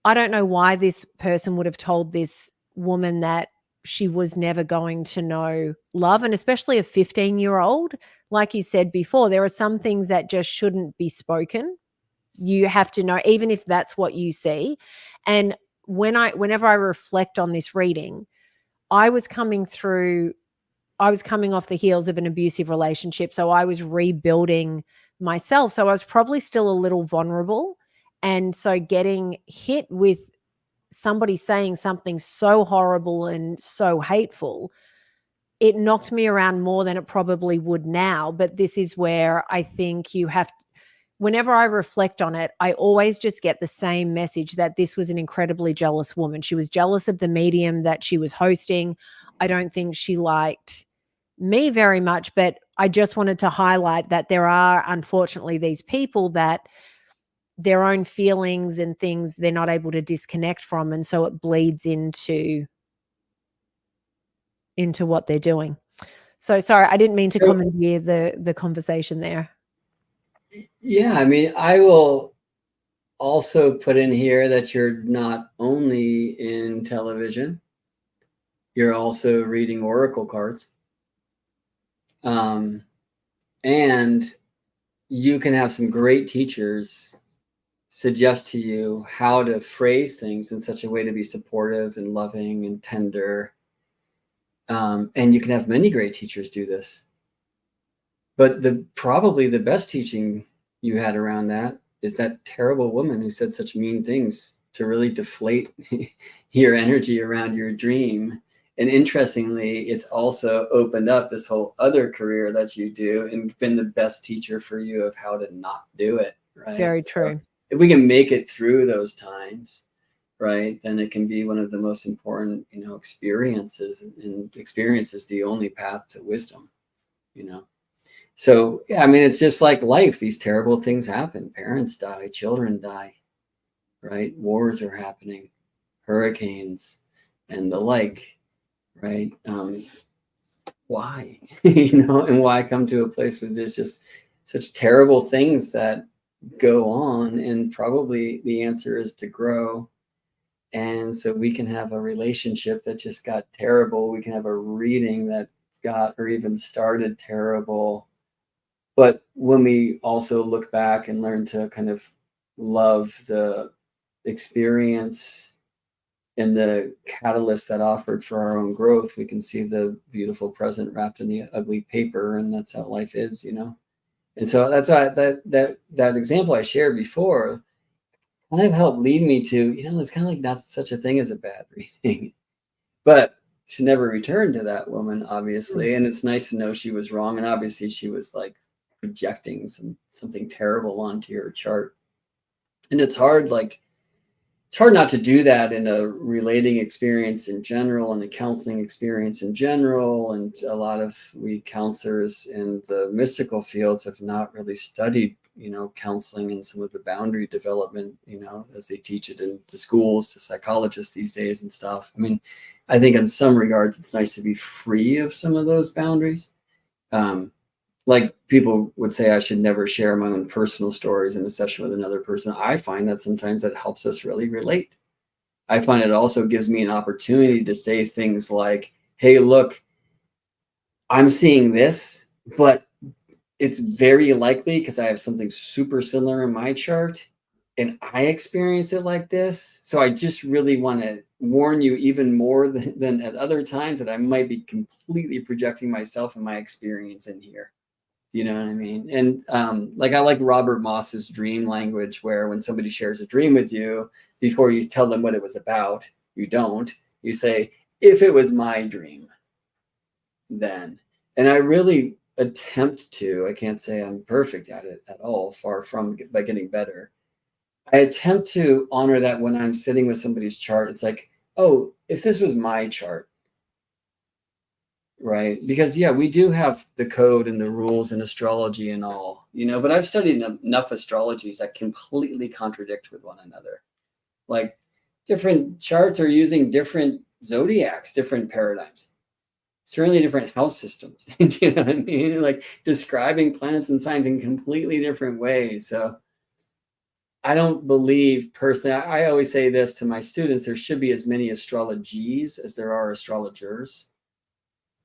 [SPEAKER 3] I don't know why this person would have told this woman that she was never going to know love. And especially a 15-year-old, like you said before, there are some things that just shouldn't be spoken. You have to know, even if that's what you see. And whenever I reflect on this reading, I was coming off the heels of an abusive relationship. So I was rebuilding myself. So I was probably still a little vulnerable. And so getting hit with somebody saying something so horrible and so hateful, it knocked me around more than it probably would now. But this is where I think you have, whenever I reflect on it, I always just get the same message that this was an incredibly jealous woman. She was jealous of the medium that she was hosting. I don't think she liked me very much, but I just wanted to highlight that there are, unfortunately, these people that their own feelings and things they're not able to disconnect from, and so it bleeds into what they're doing. So sorry, I didn't mean to commandeer the conversation there.
[SPEAKER 2] Yeah, I mean, I will also put in here that you're not only in television, you're also reading oracle cards. And you can have some great teachers suggest to you how to phrase things in such a way to be supportive and loving and tender. And you can have many great teachers do this. But probably the best teaching you had around that is that terrible woman who said such mean things to really deflate your energy around your dream. And interestingly, it's also opened up this whole other career that you do and been the best teacher for you of how to not do it, right?
[SPEAKER 3] Very
[SPEAKER 2] So
[SPEAKER 3] true.
[SPEAKER 2] if we can make it through those times, right, then it can be one of the most important, experiences. And experience is the only path to wisdom, So, yeah, I mean, it's just like life. These terrible things happen. Parents die, children die, right? Wars are happening, hurricanes, and the like, right? Why? And why come to a place where there's just such terrible things that go on? And probably the answer is to grow. And so we can have a relationship that just got terrible. We can have a reading that got or even started terrible. But when we also look back and learn to kind of love the experience and the catalyst that offered for our own growth, we can see the beautiful present wrapped in the ugly paper, and that's how life is, And so that's why that example I shared before kind of helped lead me to, it's kind of like not such a thing as a bad reading, but she never returned to that woman, obviously, and it's nice to know she was wrong, and obviously she was like projecting something terrible onto your chart, and it's hard not to do that in a relating experience in general and a counseling experience in general. And a lot of we counselors in the mystical fields have not really studied, counseling and some of the boundary development, as they teach it in the schools to psychologists these days and stuff. I mean, I think in some regards, it's nice to be free of some of those boundaries. Like people would say, I should never share my own personal stories in a session with another person. I find that sometimes that helps us really relate. I find it also gives me an opportunity to say things like, hey, look, I'm seeing this, but it's very likely because I have something super similar in my chart and I experience it like this. So I just really want to warn you even more than at other times that I might be completely projecting myself and my experience in here. You know what I mean? And I like Robert Moss's dream language, where when somebody shares a dream with you, before you tell them what it was about, you say, if it was my dream, then. And I really attempt to, I can't say I'm perfect at it at all, far from by getting better. I attempt to honor that when I'm sitting with somebody's chart. It's like, oh, if this was my chart, right? Because we do have the code and the rules and astrology and all, but I've studied enough astrologies that completely contradict with one another. Like different charts are using different zodiacs, different paradigms, certainly different house systems. Do you know what I mean? Like describing planets and signs in completely different ways. So I don't believe personally, I always say this to my students, there should be as many astrologies as there are astrologers.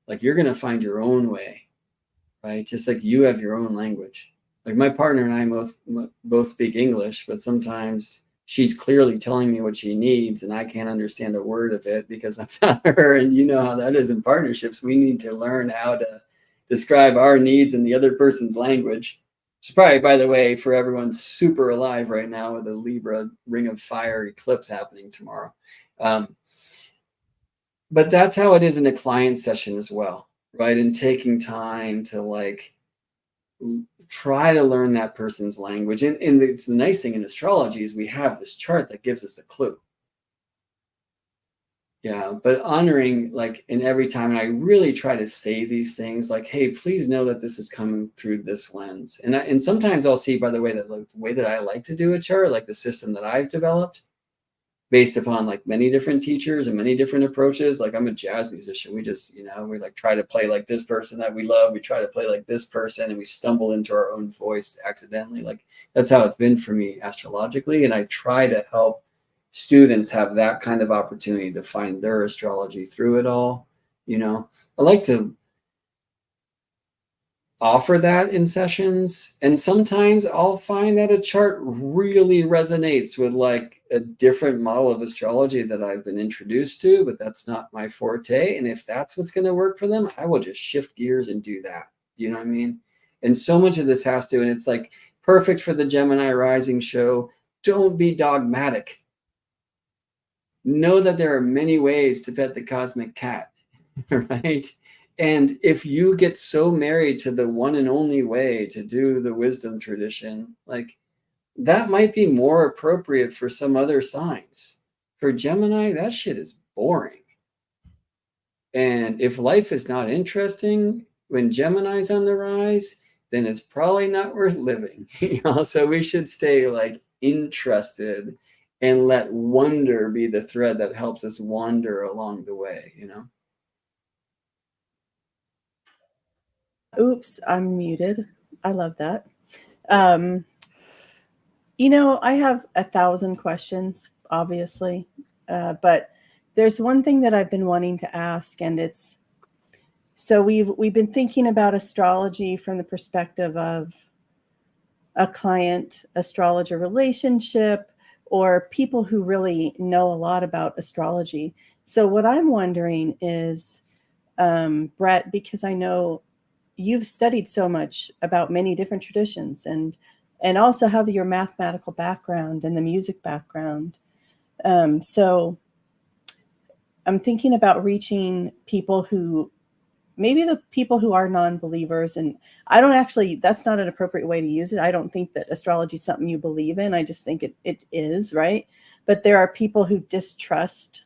[SPEAKER 2] Like you're going to find your own way, right? Just like you have your own language. Like my partner and I both speak English, but sometimes she's clearly telling me what she needs and I can't understand a word of it because I'm not her. And you know how that is in partnerships. We need to learn how to describe our needs in the other person's language. Which is probably, by the way, for everyone super alive right now with the Libra Ring of Fire eclipse happening tomorrow. But that's how it is in a client session as well, right? And taking time to try to learn that person's language. And the nice thing in astrology is we have this chart that gives us a clue. Yeah, but honoring in every time, and I really try to say these things like, hey, please know that this is coming through this lens. And sometimes I'll see, by the way, that the way that I like to do a chart, like the system that I've developed, based upon like many different teachers and many different approaches. Like I'm a jazz musician. We just, we like try to play like this person that we love. We try to play like this person and we stumble into our own voice accidentally. Like that's how it's been for me astrologically. And I try to help students have that kind of opportunity to find their astrology through it all. I like to offer that in sessions, and sometimes I'll find that a chart really resonates with like a different model of astrology that I've been introduced to, but that's not my forte. And if that's what's going to work for them, I will just shift gears and do that. You know what I mean? And so much of this has to, and it's like perfect for the Gemini Rising Show. Don't be dogmatic. Know that there are many ways to pet the cosmic cat, right? And if you get so married to the one and only way to do the wisdom tradition, like that might be more appropriate for some other signs. For Gemini, that shit is boring. And if life is not interesting when Gemini's on the rise, then it's probably not worth living. So we should stay like interested and let wonder be the thread that helps us wander along the way,
[SPEAKER 1] Oops, I'm muted. I love that. I have 1,000 questions, obviously, but there's one thing that I've been wanting to ask, and it's, so we've been thinking about astrology from the perspective of a client astrologer relationship or people who really know a lot about astrology. So what I'm wondering is, Brett, because I know you've studied so much about many different traditions and also have your mathematical background and the music background. So I'm thinking about reaching people who, maybe the people who are non-believers. And I don't actually, that's not an appropriate way to use it. I don't think that astrology is something you believe in. I just think it is, right? But there are people who distrust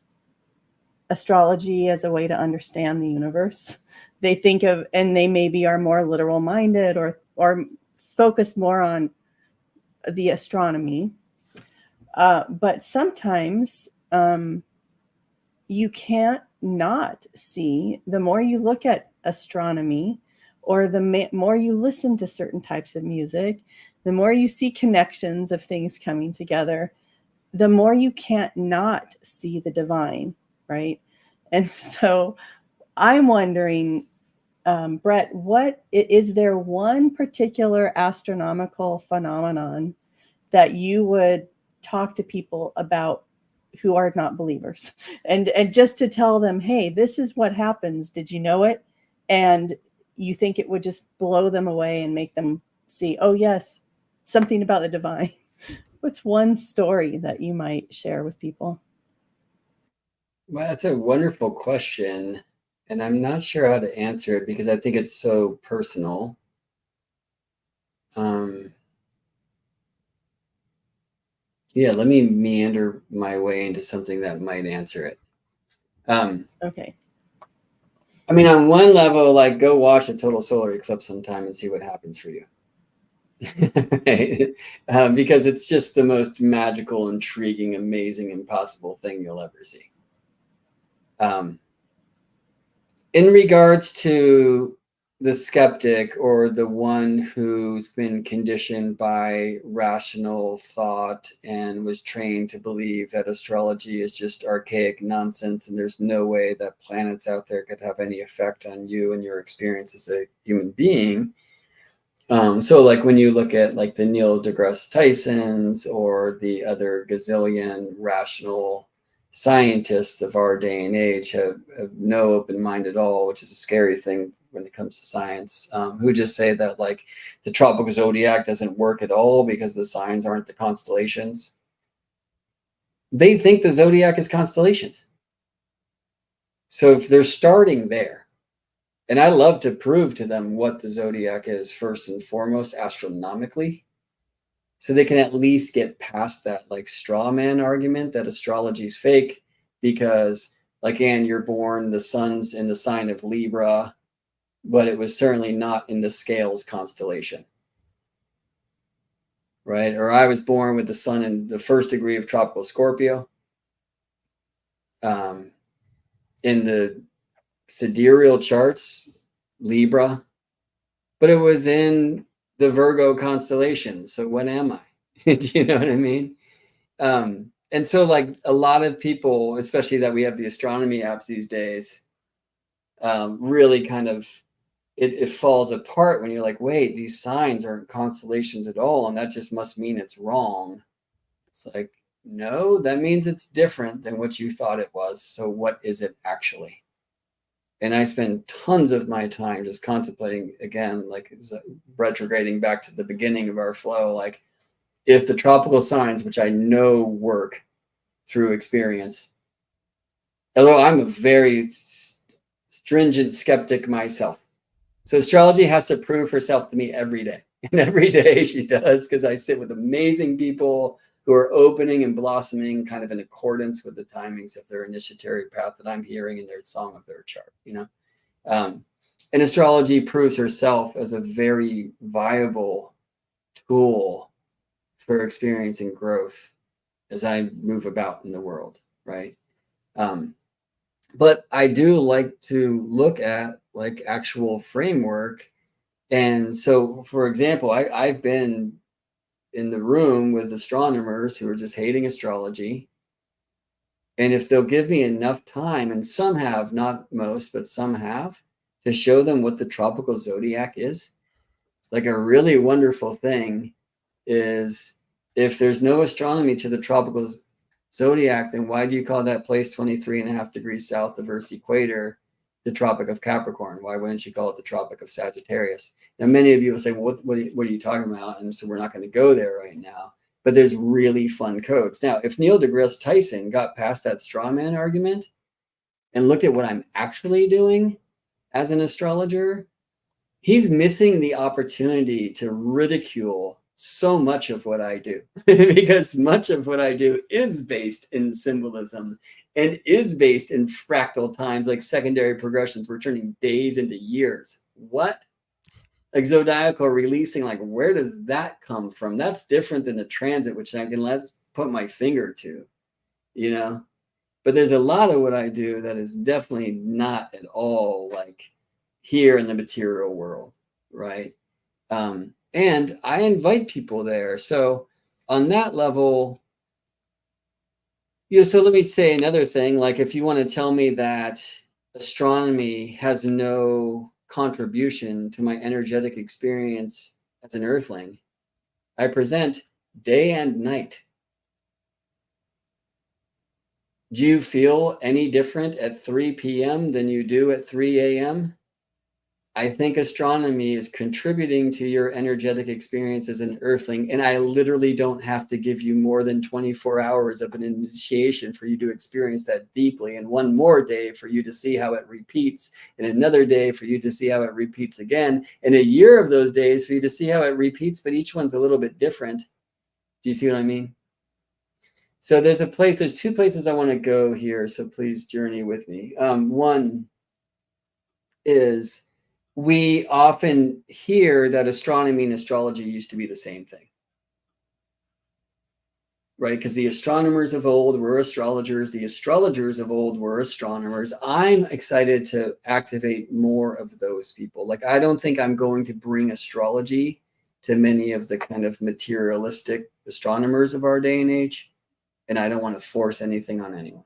[SPEAKER 1] astrology as a way to understand the universe. They think of, and they maybe are more literal minded or focused more on the astronomy. But sometimes you can't not see, the more you look at astronomy or the more you listen to certain types of music, the more you see connections of things coming together, the more you can't not see the divine, right? And so I'm wondering, Brett, what is there one particular astronomical phenomenon that you would talk to people about who are not believers, and just to tell them, hey, this is what happens, did you know it? And you think it would just blow them away and make them see, oh yes, something about the divine. What's one story that you might share with people?
[SPEAKER 2] Well, that's a wonderful question, and I'm not sure how to answer it because I think it's so personal. Yeah, let me meander my way into something that might answer it.
[SPEAKER 1] Okay.
[SPEAKER 2] I mean, on one level, like go watch a total solar eclipse sometime and see what happens for you. Because it's just the most magical, intriguing, amazing, impossible thing you'll ever see. In regards to the skeptic or the one who's been conditioned by rational thought and was trained to believe that astrology is just archaic nonsense and there's no way that planets out there could have any effect on you and your experience as a human being. So like when you look at like the Neil deGrasse Tysons or the other gazillion rational scientists of our day and age have no open mind at all, which is a scary thing when it comes to science, who just say that like the tropical zodiac doesn't work at all because the signs aren't the constellations. They think the zodiac is constellations. So if they're starting there, and I love to prove to them what the zodiac is first and foremost astronomically, so they can at least get past that like straw man argument that astrology is fake because, like, Anne, you're born, the sun's in the sign of Libra, but it was certainly not in the scales constellation, right? Or I was born with the sun in the first degree of tropical Scorpio, in the sidereal charts, Libra, but it was in the Virgo constellation. So what am I? Do you know what I mean? And so like a lot of people, especially that we have the astronomy apps these days, really kind of, it falls apart when you're like, wait, these signs aren't constellations at all. And that just must mean it's wrong. It's like, no, that means it's different than what you thought it was. So what is it actually? And I spend tons of my time just contemplating, again, like retrograding back to the beginning of our flow. Like if the tropical signs, which I know work through experience, although I'm a very stringent skeptic myself. So astrology has to prove herself to me every day. And every day she does, because I sit with amazing people who are opening and blossoming kind of in accordance with the timings of their initiatory path that I'm hearing in their song of their chart, you know. And astrology proves herself as a very viable tool for experiencing growth as I move about in the world, right? But I do like to look at like actual framework. And so, for example, I've been in the room with astronomers who are just hating astrology. And if they'll give me enough time, and some have, not most, but some have, to show them what the tropical zodiac is, like a really wonderful thing is if there's no astronomy to the tropical zodiac, then why do you call that place 23.5 degrees south of Earth's equator the Tropic of Capricorn? Why wouldn't you call it the Tropic of Sagittarius? Now, many of you will say, well, what are you talking about? And so we're not going to go there right now. But there's really fun codes. Now, if Neil deGrasse Tyson got past that straw man argument and looked at what I'm actually doing as an astrologer, he's missing the opportunity to ridicule so much of what I do, because much of what I do is based in symbolism and is based in fractal times, like secondary progressions. We're turning days into years. What? Like zodiacal releasing, like where does that come from? That's different than a transit, which I can let's put my finger to, you know? But there's a lot of what I do that is definitely not at all like here in the material world, right? And I invite people there. So on that level, you know, so let me say another thing. Like if you want to tell me that astronomy has no contribution to my energetic experience as an earthling, I present day and night. Do you feel any different at 3 p.m. than you do at 3 a.m.? I think astronomy is contributing to your energetic experience as an earthling, and I literally don't have to give you more than 24 hours of an initiation for you to experience that deeply, and one more day for you to see how it repeats, and another day for you to see how it repeats again, and a year of those days for you to see how it repeats, but each one's a little bit different. Do you see what I mean? So there's two places I want to go here, so please journey with me. One is, we often hear that astronomy and astrology used to be the same thing, right? Because the astronomers of old were astrologers. The astrologers of old were astronomers. I'm excited to activate more of those people. Like, I don't think I'm going to bring astrology to many of the kind of materialistic astronomers of our day and age, and I don't want to force anything on anyone.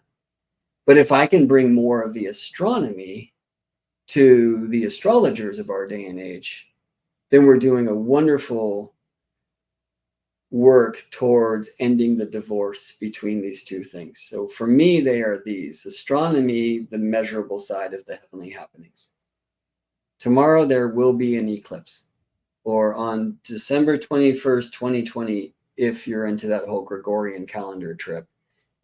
[SPEAKER 2] But if I can bring more of the astronomy to the astrologers of our day and age, then we're doing a wonderful work towards ending the divorce between these two things. So for me, they are these: astronomy, the measurable side of the heavenly happenings. Tomorrow there will be an eclipse, or on December 21st, 2020, if you're into that whole Gregorian calendar trip,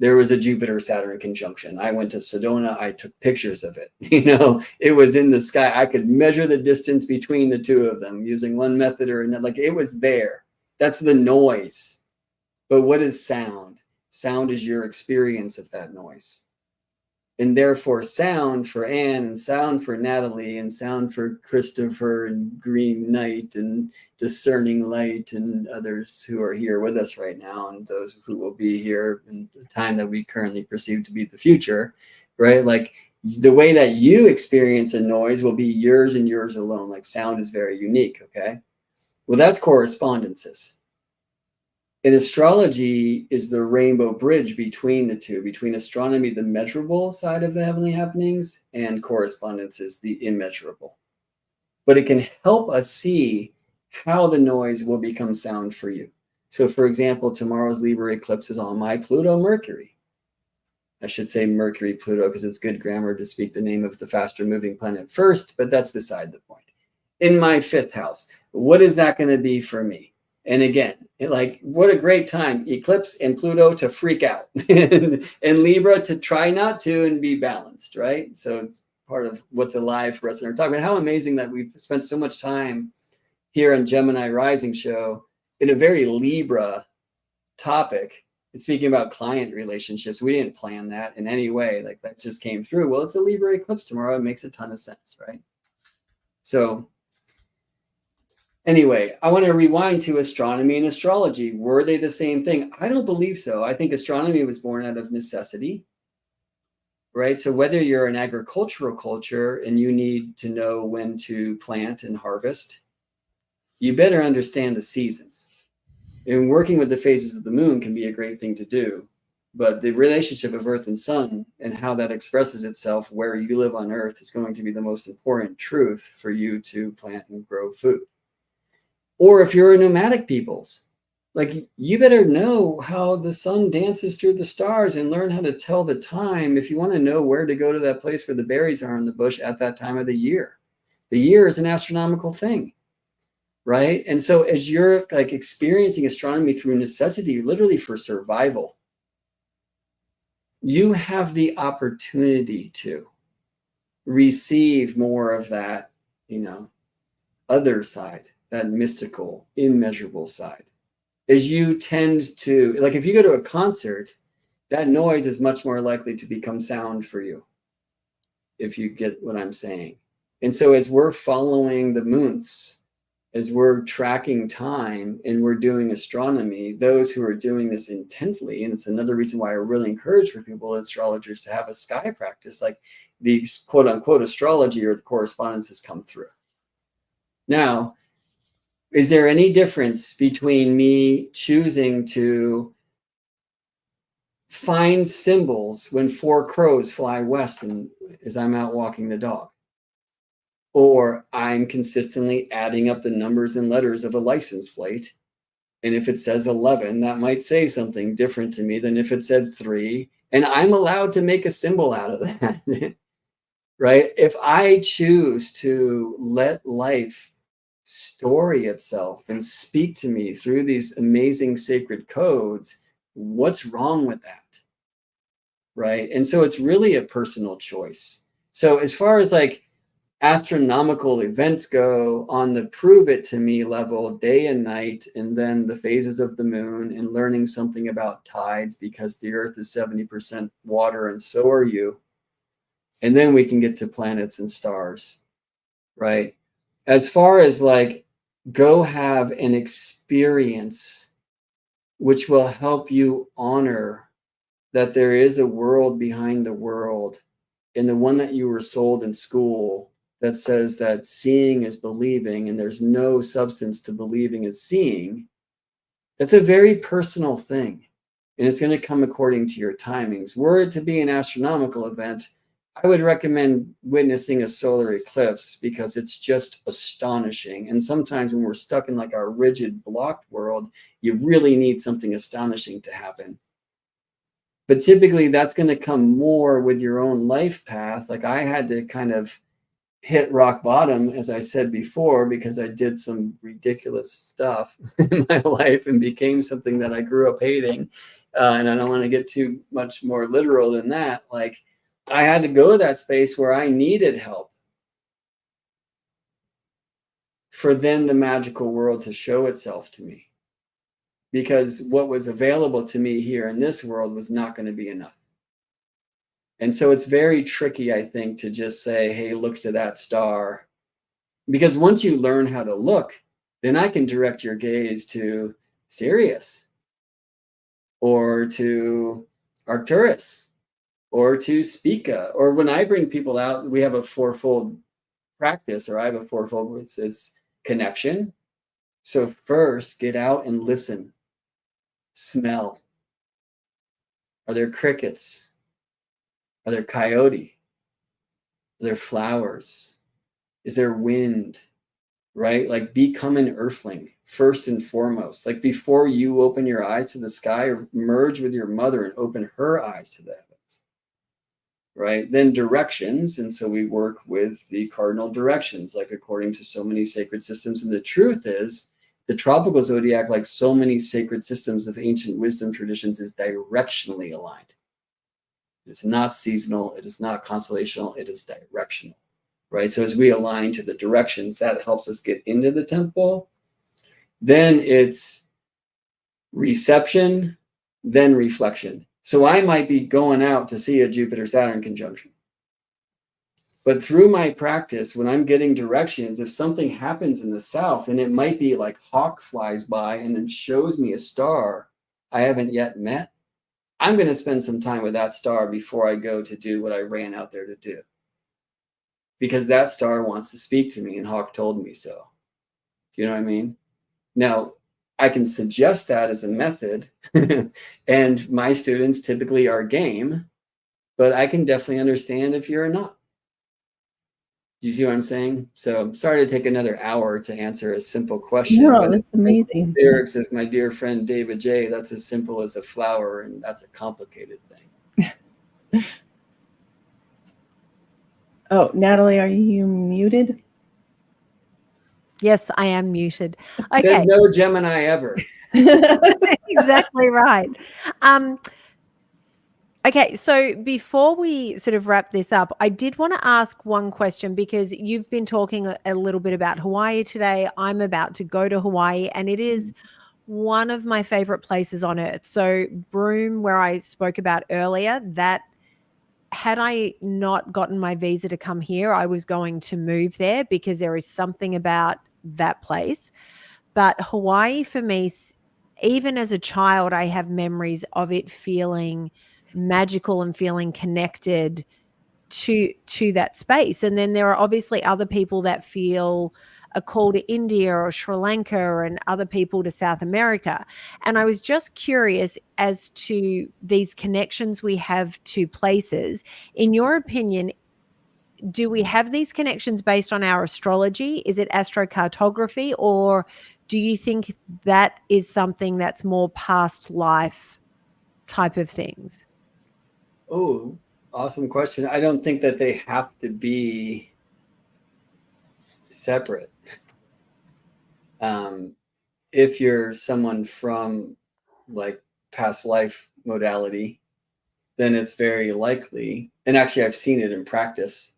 [SPEAKER 2] there was a Jupiter-Saturn conjunction. I went to Sedona. I took pictures of it. You know, it was in the sky. I could measure the distance between the two of them using one method or another. Like, it was there. That's the noise. But what is sound? Sound is your experience of that noise. and therefore sound for Anne and sound for Natalie and sound for Christopher and Green Knight and Discerning Light and others who are here with us right now, and those who will be here in the time that we currently perceive to be the future, right? Like the way that you experience a noise will be yours and yours alone. Like sound is very unique, okay? Well, that's correspondences. And astrology is the rainbow bridge between the two, between astronomy, the measurable side of the heavenly happenings, and correspondence is the immeasurable. But it can help us see how the noise will become sound for you. So for example, tomorrow's Libra eclipse is on my Pluto Mercury. I should say Mercury Pluto because it's good grammar to speak the name of the faster moving planet first, but that's beside the point. In my 5th house, what is that going to be for me? And again, like, what a great time, eclipse and Pluto to freak out and Libra to try not to and be balanced, right? So it's part of what's alive for us in our talk. But how amazing that we've spent so much time here on Gemini Rising Show in a very Libra topic. And speaking about client relationships, we didn't plan that in any way. Like that just came through. Well, it's a Libra eclipse tomorrow. It makes a ton of sense, right? So anyway, I want to rewind to astronomy and astrology. Were they the same thing? I don't believe so. I think astronomy was born out of necessity, right? So whether you're an agricultural culture and you need to know when to plant and harvest, you better understand the seasons. And working with the phases of the moon can be a great thing to do. But the relationship of Earth and Sun and how that expresses itself where you live on Earth is going to be the most important truth for you to plant and grow food. Or if you're a nomadic peoples, like you better know how the sun dances through the stars and learn how to tell the time if you want to know where to go to that place where the berries are in the bush at that time of the year. The year is an astronomical thing, right? And so as you're like experiencing astronomy through necessity, literally for survival, you have the opportunity to receive more of that, other side, that mystical, immeasurable side. As you tend to, like if you go to a concert, that noise is much more likely to become sound for you, if you get what I'm saying. And so as we're following the moons, as we're tracking time and we're doing astronomy, those who are doing this intently, and it's another reason why I really encourage for people, astrologers, to have a sky practice, like the quote unquote astrology or the correspondences come through. Now, is there any difference between me choosing to find symbols when 4 crows fly west and as I'm out walking the dog? Or I'm consistently adding up the numbers and letters of a license plate. And if it says 11, that might say something different to me than if it said 3. And I'm allowed to make a symbol out of that, right? If I choose to let life story itself and speak to me through these amazing sacred codes, what's wrong with that, right? And so it's really a personal choice. So as far as like astronomical events go, on the prove it to me level, day and night, and then the phases of the moon and learning something about tides, because the earth is 70% water and so are you. And then we can get to planets and stars, right? As far as like, go have an experience which will help you honor that there is a world behind the world, and the one that you were sold in school that says that seeing is believing and there's no substance to believing and seeing, that's a very personal thing. And it's going to come according to your timings. Were it to be an astronomical event, I would recommend witnessing a solar eclipse because it's just astonishing. And sometimes when we're stuck in like our rigid blocked world, you really need something astonishing to happen. But typically that's going to come more with your own life path. Like I had to kind of hit rock bottom, as I said before, because I did some ridiculous stuff in my life and became something that I grew up hating. And I don't want to get too much more literal than that. Like I had to go to that space where I needed help for then the magical world to show itself to me. Because what was available to me here in this world was not going to be enough. And so it's very tricky, I think, to just say, hey, look to that star. Because once you learn how to look, then I can direct your gaze to Sirius or to Arcturus or to Spica. Or when I bring people out, we have a fourfold practice, or I have a fourfold, it's connection. So first, get out and listen. Smell. Are there crickets? Are there coyote? Are there flowers? Is there wind? Right? Like, become an earthling first and foremost. Like, before you open your eyes to the sky, merge with your mother and open her eyes to the heavens. Right? Then directions. And so we work with the cardinal directions, like according to so many sacred systems. And the truth is, the tropical zodiac, like so many sacred systems of ancient wisdom traditions, is directionally aligned. It's not seasonal. It is not constellational. It is directional, right? So as we align to the directions, that helps us get into the temple. Then it's reception, then reflection. So I might be going out to see a Jupiter-Saturn conjunction. But through my practice, when I'm getting directions, if something happens in the south, and it might be like hawk flies by and then shows me a star I haven't yet met, I'm going to spend some time with that star before I go to do what I ran out there to do. Because that star wants to speak to me, and Hawk told me so. Do you know what I mean? Now, I can suggest that as a method, and my students typically are game, but I can definitely understand if you're not. Do you see what I'm saying? So I'm sorry to take another hour to answer a simple question.
[SPEAKER 1] No, that's amazing.
[SPEAKER 2] Lyrics of my dear friend David J. That's as simple as a flower, and that's a complicated thing.
[SPEAKER 1] Oh, Natalie, are you muted?
[SPEAKER 3] Yes, I am muted.
[SPEAKER 2] Said
[SPEAKER 3] Okay.
[SPEAKER 2] no Gemini ever.
[SPEAKER 3] Exactly right. Okay, so before we sort of wrap this up, I did want to ask one question, because you've been talking a little bit about Hawaii today. I'm about to go to Hawaii, and it is one of my favorite places on earth. So Broome, where I spoke about earlier, that had I not gotten my visa to come here, I was going to move there, because there is something about that place. But Hawaii, for me, even as a child, I have memories of it feeling magical and feeling connected to that space. And then there are obviously other people that feel a call to India or Sri Lanka, and other people to South America. And I was just curious as to these connections we have to places. In your opinion, do we have these connections based on our astrology? Is it astrocartography, or do you think that is something that's more past life type of things?
[SPEAKER 2] Oh, awesome question. I don't think that they have to be separate. If you're someone from like past life modality, then it's very likely, and actually I've seen it in practice.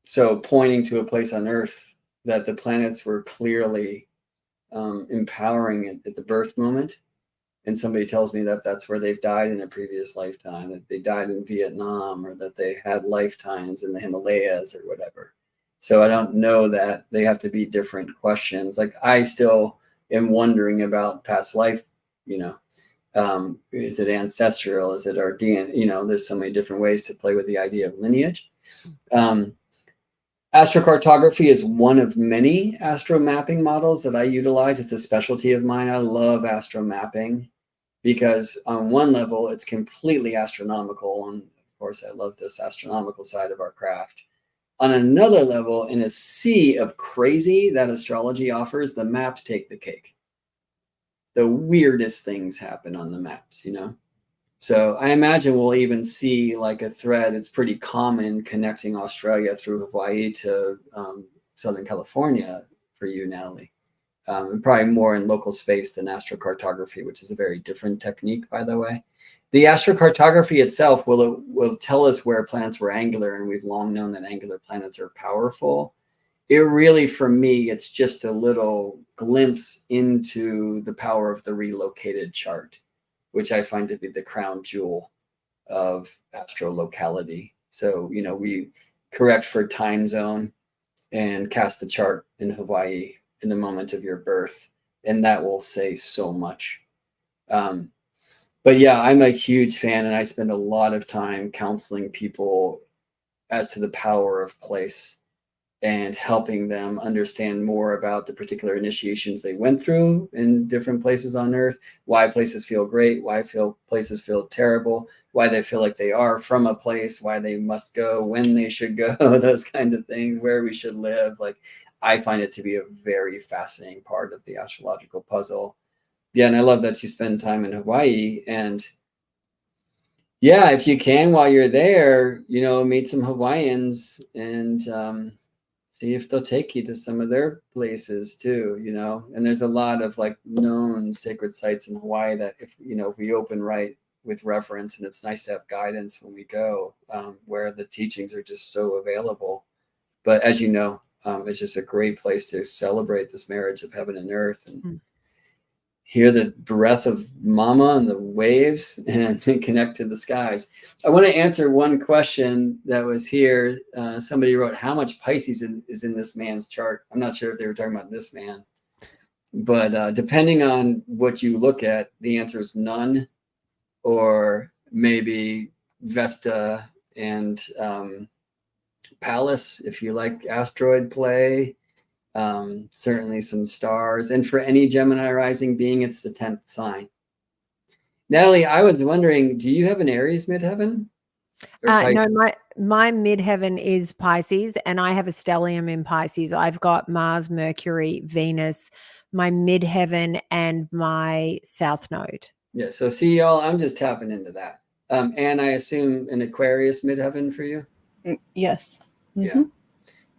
[SPEAKER 2] So pointing to a place on Earth that the planets were clearly empowering at the birth moment, and somebody tells me that that's where they've died in a previous lifetime, that they died in Vietnam, or that they had lifetimes in the Himalayas or whatever. So I don't know that they have to be different questions. Like, I still am wondering about past life, is it ancestral? Is it our DNA? There's so many different ways to play with the idea of lineage. Astrocartography is one of many astro mapping models that I utilize. It's a specialty of mine. I love astro mapping because on one level, it's completely astronomical. And of course, I love this astronomical side of our craft. On another level, in a sea of crazy that astrology offers, the maps take the cake. The weirdest things happen on the maps, So I imagine we'll even see like a thread. It's pretty common connecting Australia through Hawaii to Southern California for you, Natalie. And probably more in local space than astrocartography, which is a very different technique, by the way. The astrocartography itself will tell us where planets were angular, and we've long known that angular planets are powerful. It really, for me, it's just a little glimpse into the power of the relocated chart, which I find to be the crown jewel of astrolocality. So, you know, we correct for time zone and cast the chart in Hawaii in the moment of your birth, and that will say so much. But yeah, I'm a huge fan, and I spend a lot of time counseling people as to the power of place and helping them understand more about the particular initiations they went through in different places on earth, why places feel great, why places feel terrible, why they feel like they are from a place, why they must go, when they should go, those kinds of things, where we should live. Like, I find it to be a very fascinating part of the astrological puzzle. Yeah, and I love that you spend time in Hawaii. And yeah, if you can, while you're there, you know, meet some Hawaiians and see if they'll take you to some of their places too, you know. And there's a lot of like known sacred sites in Hawaii that, if you know, if we open right with reference, and it's nice to have guidance when we go, where the teachings are just so available. But as you know, it's just a great place to celebrate this marriage of heaven and earth, and hear the breath of mama and the waves, and connect to the skies. I want to answer one question that was here. Somebody wrote, how much Pisces is in this man's chart? I'm not sure if they were talking about this man, but depending on what you look at, the answer is none, or maybe Vesta and Pallas, if you like asteroid play. Certainly some stars. And for any Gemini rising being, it's the 10th sign. Natalie, I was wondering, do you have an Aries midheaven?
[SPEAKER 3] No, my midheaven is Pisces, and I have a stellium in Pisces. I've got Mars, Mercury, Venus, my midheaven, and my south node.
[SPEAKER 2] Yeah, so see, y'all, I'm just tapping into that. And I assume an Aquarius midheaven for you?
[SPEAKER 1] Yes. Mm-hmm.
[SPEAKER 2] Yeah.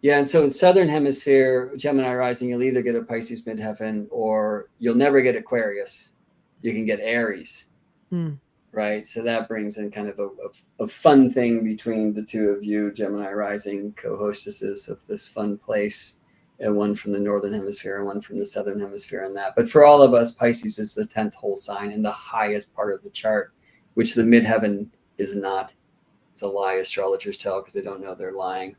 [SPEAKER 2] Yeah, and so in Southern Hemisphere, Gemini rising, you'll either get a Pisces midheaven, or you'll never get Aquarius. You can get Aries, right? So that brings in kind of a fun thing between the two of you, Gemini rising co-hostesses of this fun place, and one from the Northern Hemisphere and one from the Southern Hemisphere on that. But for all of us, Pisces is the 10th whole sign and the highest part of the chart, which the midheaven is not. It's a lie astrologers tell because they don't know they're lying.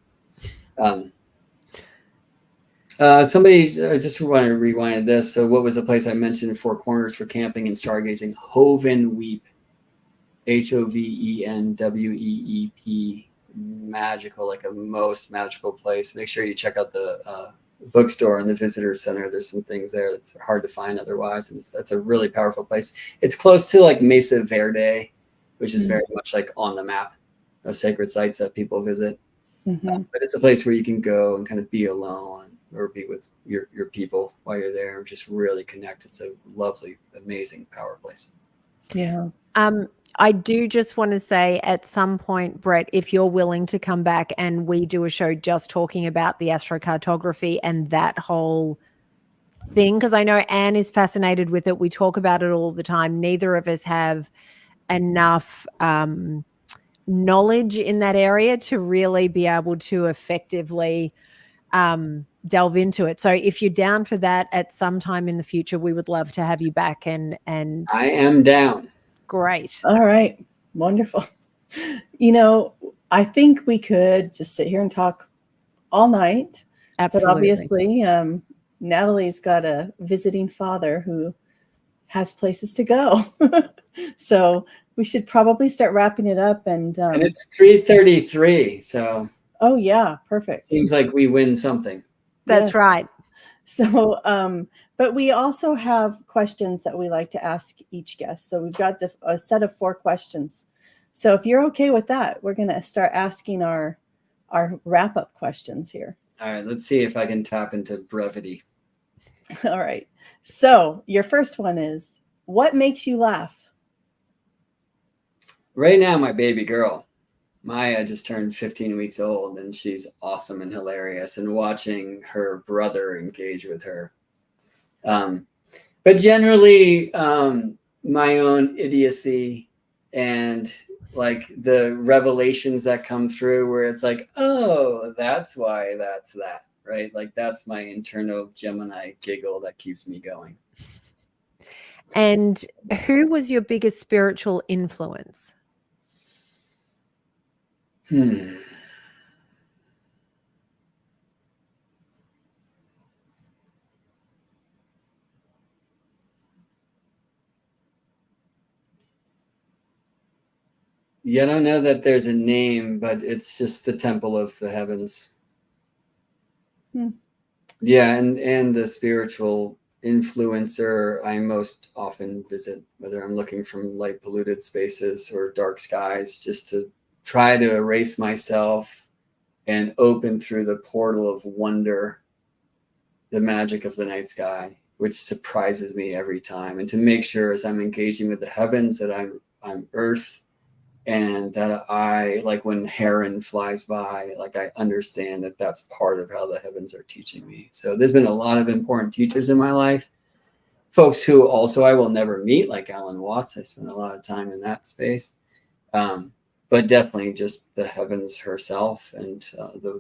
[SPEAKER 2] Somebody just want to rewind this. So what was the place I mentioned, 4 corners for camping and stargazing? Hovenweep, Hovenweep, magical, like a most magical place. Make sure you check out the bookstore and the visitor center. There's some things there that's hard to find otherwise, and that's a really powerful place. It's close to like Mesa Verde, which is very much like on the map of sacred sites that people visit. But it's a place where you can go and kind of be alone, or be with your people while you're there, just really connect. It's a lovely, amazing power place.
[SPEAKER 1] Yeah.
[SPEAKER 3] I do just want to say, at some point, Brett, if you're willing to come back and we do a show just talking about the astrocartography and that whole thing, because I know Anne is fascinated with it. We talk about it all the time. Neither of us have enough knowledge in that area to really be able to effectively delve into it. So if you're down for that at some time in the future, we would love to have you back. And
[SPEAKER 2] I am down.
[SPEAKER 3] Great.
[SPEAKER 1] All right. Wonderful. You know, I think we could just sit here and talk all night.
[SPEAKER 3] Absolutely.
[SPEAKER 1] But obviously, Natalie's got a visiting father who has places to go. So we should probably start wrapping it up. And
[SPEAKER 2] it's 3:33. So.
[SPEAKER 1] Oh, yeah. Perfect.
[SPEAKER 2] Seems like we win something.
[SPEAKER 3] That's right.
[SPEAKER 1] So, but we also have questions that we like to ask each guest. So we've got a set of 4 questions. So if you're okay with that, we're going to start asking our wrap-up questions here.
[SPEAKER 2] All right, let's see if I can tap into brevity.
[SPEAKER 1] All right. So your first one is, what makes you laugh?
[SPEAKER 2] Right now, my baby girl, Maya, just turned 15 weeks old, and she's awesome and hilarious, and watching her brother engage with her. But generally, my own idiocy and like the revelations that come through where it's like, oh, that's why that's that, right? Like that's my internal Gemini giggle that keeps me going.
[SPEAKER 3] And who was your biggest spiritual influence?
[SPEAKER 2] Yeah, I don't know that there's a name, but it's just the temple of the heavens. Yeah, and the spiritual influencer I most often visit, whether I'm looking from light polluted spaces or dark skies, just to try to erase myself and open through the portal of wonder, the magic of the night sky, which surprises me every time. And to make sure as I'm engaging with the heavens that I'm earth, and that I, like when heron flies by, like I understand that that's part of how the heavens are teaching me. So there's been a lot of important teachers in my life, folks who also I will never meet, like Alan Watts. I spent a lot of time in that space, but definitely just the heavens herself and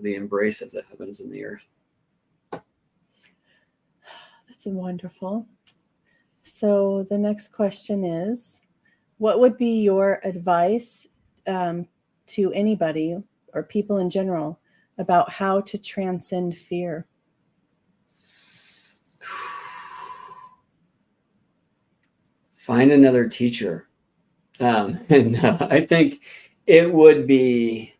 [SPEAKER 2] the embrace of the heavens and the earth.
[SPEAKER 1] That's wonderful. So the next question is, what would be your advice to anybody or people in general about how to transcend fear?
[SPEAKER 2] Find another teacher. No, I think it would be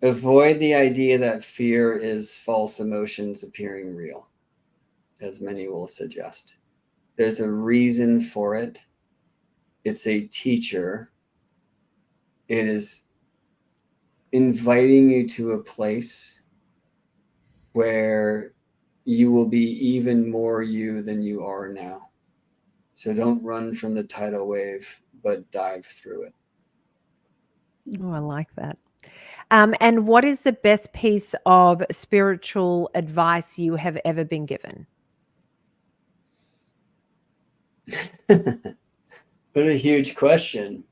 [SPEAKER 2] avoid the idea that fear is false emotions appearing real, as many will suggest. There's a reason for it. It's a teacher. It is inviting you to a place where you will be even more you than you are now. So don't run from the tidal wave, but dive through it.
[SPEAKER 3] Oh, I like that. And what is the best piece of spiritual advice you have ever been given?
[SPEAKER 2] What a huge question.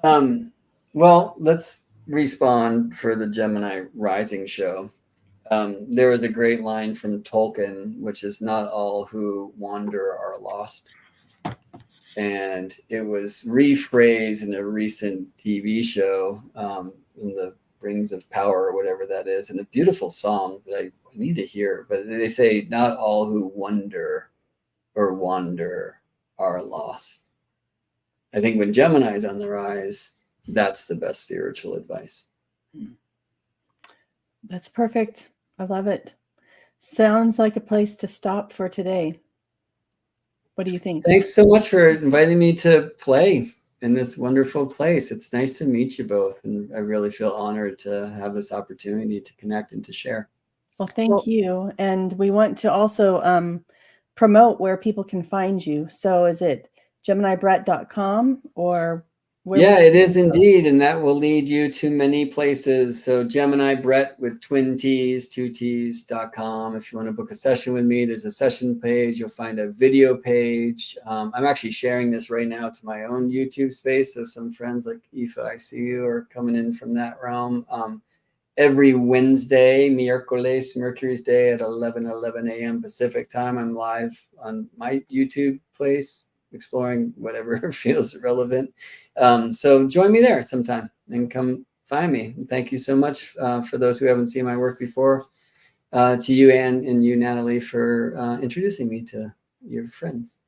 [SPEAKER 2] Well, let's respond for the Gemini Rising Show. There was a great line from Tolkien, which is not all who wander are lost. And it was rephrased in a recent TV show, in the Rings of Power or whatever that is, and a beautiful song that I need to hear. But they say, not all who wonder or wander are lost. I think when Gemini is on the rise, that's the best spiritual advice.
[SPEAKER 1] That's perfect. I love it. Sounds like a place to stop for today. What do you think?
[SPEAKER 2] Thanks so much for inviting me to play in this wonderful place. It's nice to meet you both. And I really feel honored to have this opportunity to connect and to share.
[SPEAKER 1] Well, thank you. And we want to also promote where people can find you. So is it GeminiBrett.com or where?
[SPEAKER 2] Yeah, it is indeed. And that will lead you to many places. So Gemini Brett with twin T's, 2T's.com. If you want to book a session with me, there's a session page. You'll find a video page. I'm actually sharing this right now to my own YouTube space. So some friends like Aoife, I see you, are coming in from that realm. Every Wednesday, miércoles, Mercury's Day at 11 a.m. Pacific time, I'm live on my YouTube place, exploring whatever feels relevant. So join me there sometime and come find me. And thank you so much for those who haven't seen my work before, to you, Anne, and you, Natalie, for introducing me to your friends.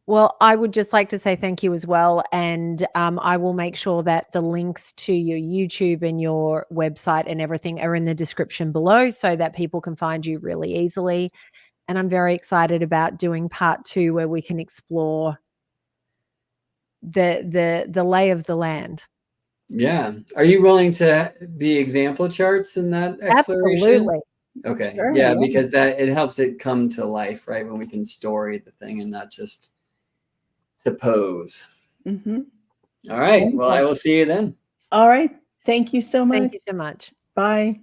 [SPEAKER 3] Well, I would just like to say thank you as well. And I will make sure that the links to your YouTube and your website and everything are in the description below so that people can find you really easily. And I'm very excited about doing part 2 where we can explore the lay of the land.
[SPEAKER 2] Yeah. Are you willing to be example charts in that exploration?
[SPEAKER 3] Absolutely.
[SPEAKER 2] Okay.
[SPEAKER 1] Sure,
[SPEAKER 2] yeah,
[SPEAKER 1] yeah.
[SPEAKER 2] because that it helps it come to life, right? When we can story the thing and not just suppose.
[SPEAKER 1] Mm-hmm.
[SPEAKER 2] All right. Well, I will see you then.
[SPEAKER 1] All right. Thank you so much.
[SPEAKER 3] Thank you so much.
[SPEAKER 1] Bye.